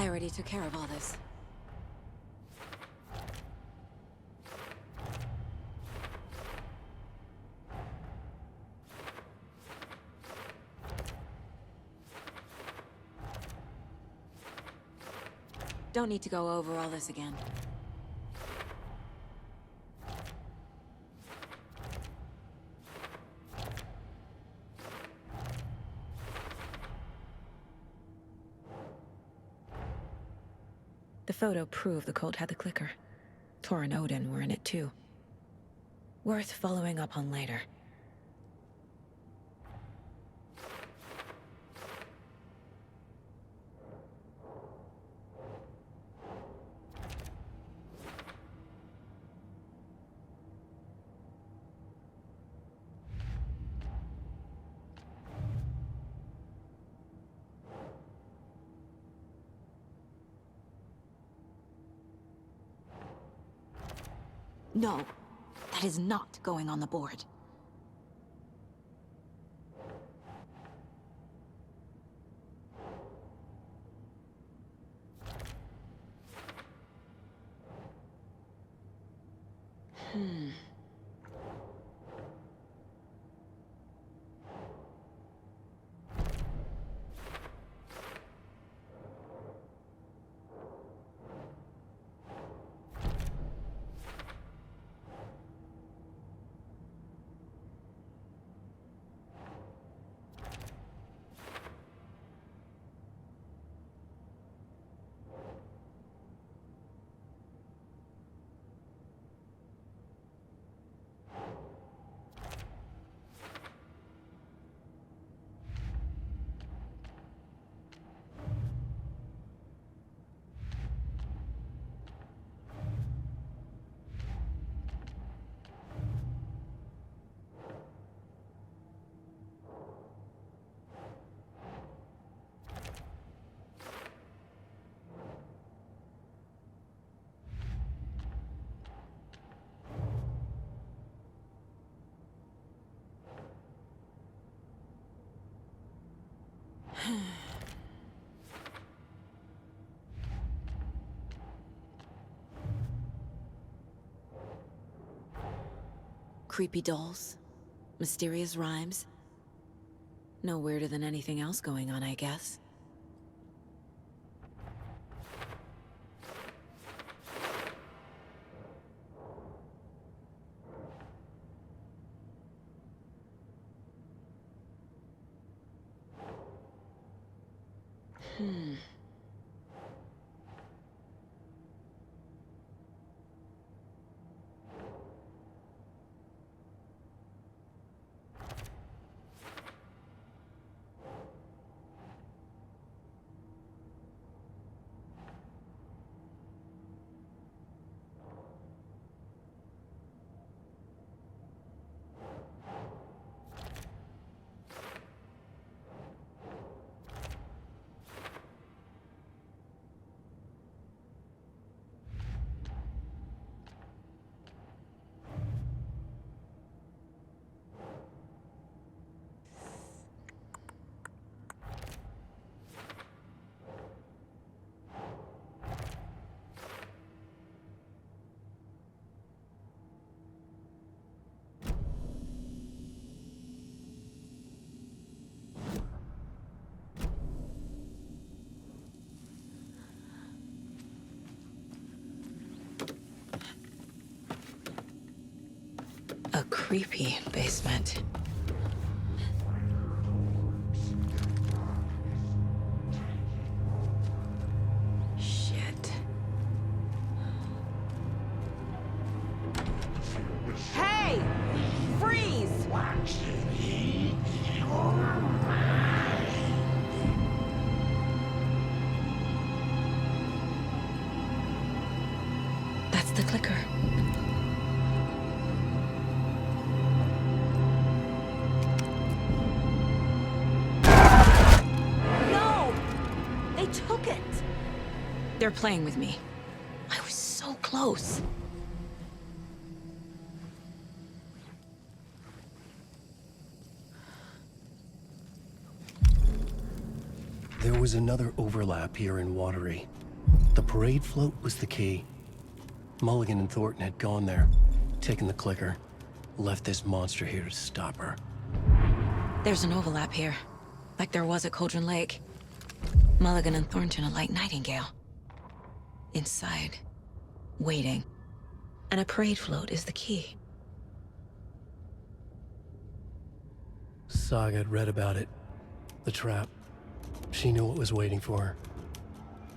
[SPEAKER 8] I already took care of all this. Don't need to go over all this again. The photo proved the cult had the clicker. Tor and Odin were in it too. Worth following up on later. No, that is not going on the board. Creepy dolls, mysterious rhymes. No weirder than anything else going on, I guess. A creepy basement. Shit.
[SPEAKER 2] Hey! Freeze!
[SPEAKER 8] That's the clicker.
[SPEAKER 2] No! They took it!
[SPEAKER 8] They're playing with me. I was so close.
[SPEAKER 1] There was another overlap here in Watery. The parade float was the key. Mulligan and Thornton had gone there, taken the clicker, left this monster here to stop her.
[SPEAKER 8] There's an overlap here, like there was at Cauldron Lake. Mulligan and Thornton are like Nightingale. Inside, waiting. And a parade float is the key.
[SPEAKER 1] Saga had read about it. The trap. She knew what was waiting for her.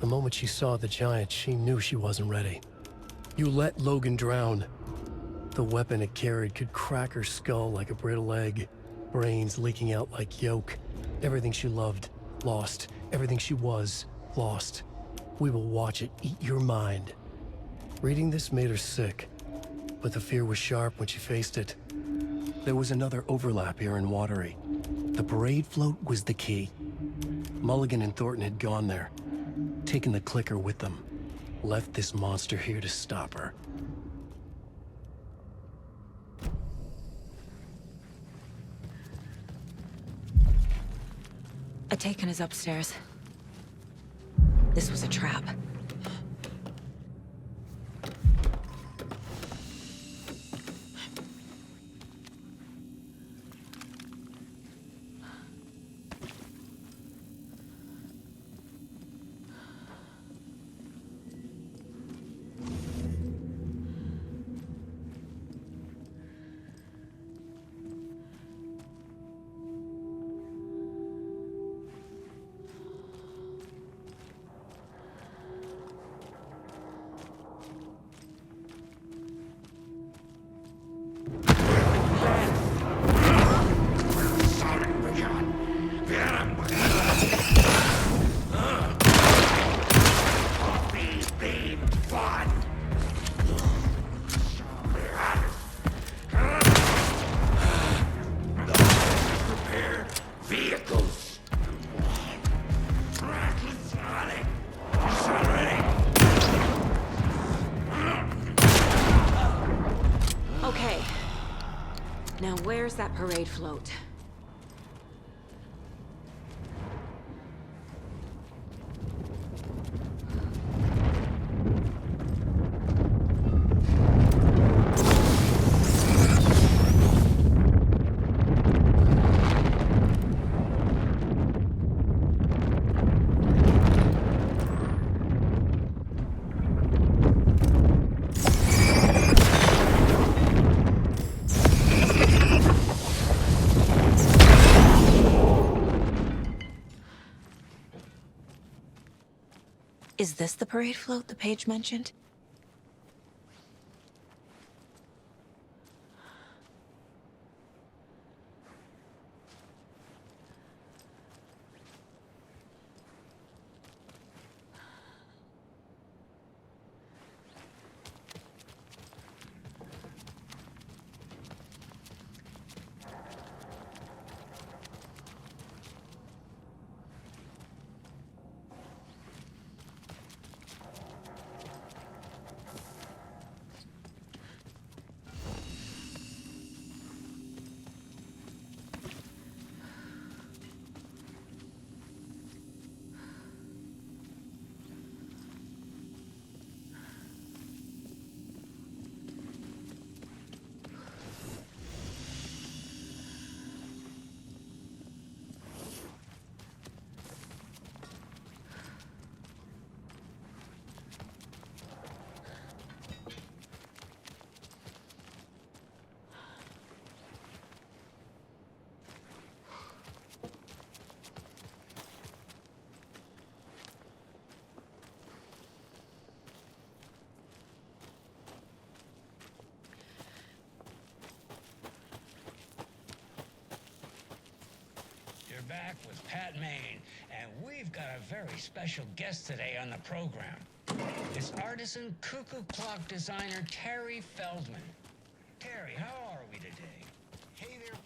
[SPEAKER 1] The moment she saw the giant, she knew she wasn't ready. You let Logan drown. The weapon it carried could crack her skull like a brittle egg. Brains leaking out like yolk. Everything she loved, lost. Everything she was, lost. We will watch it eat your mind. Reading this made her sick, but the fear was sharp when she faced it. There was another overlap here in Watery. The parade float was the key. Mulligan and Thornton had gone there, taken the clicker with them, left this monster here to stop her.
[SPEAKER 8] Atakan is upstairs. This was a trap. Okay. Now where's that parade float? Is this the parade float the page mentioned?
[SPEAKER 15] Back with Pat Maine, and we've got a very special guest today on the program. It's artisan cuckoo clock designer Terry Feldman. Terry, how are we today?
[SPEAKER 16] Hey there,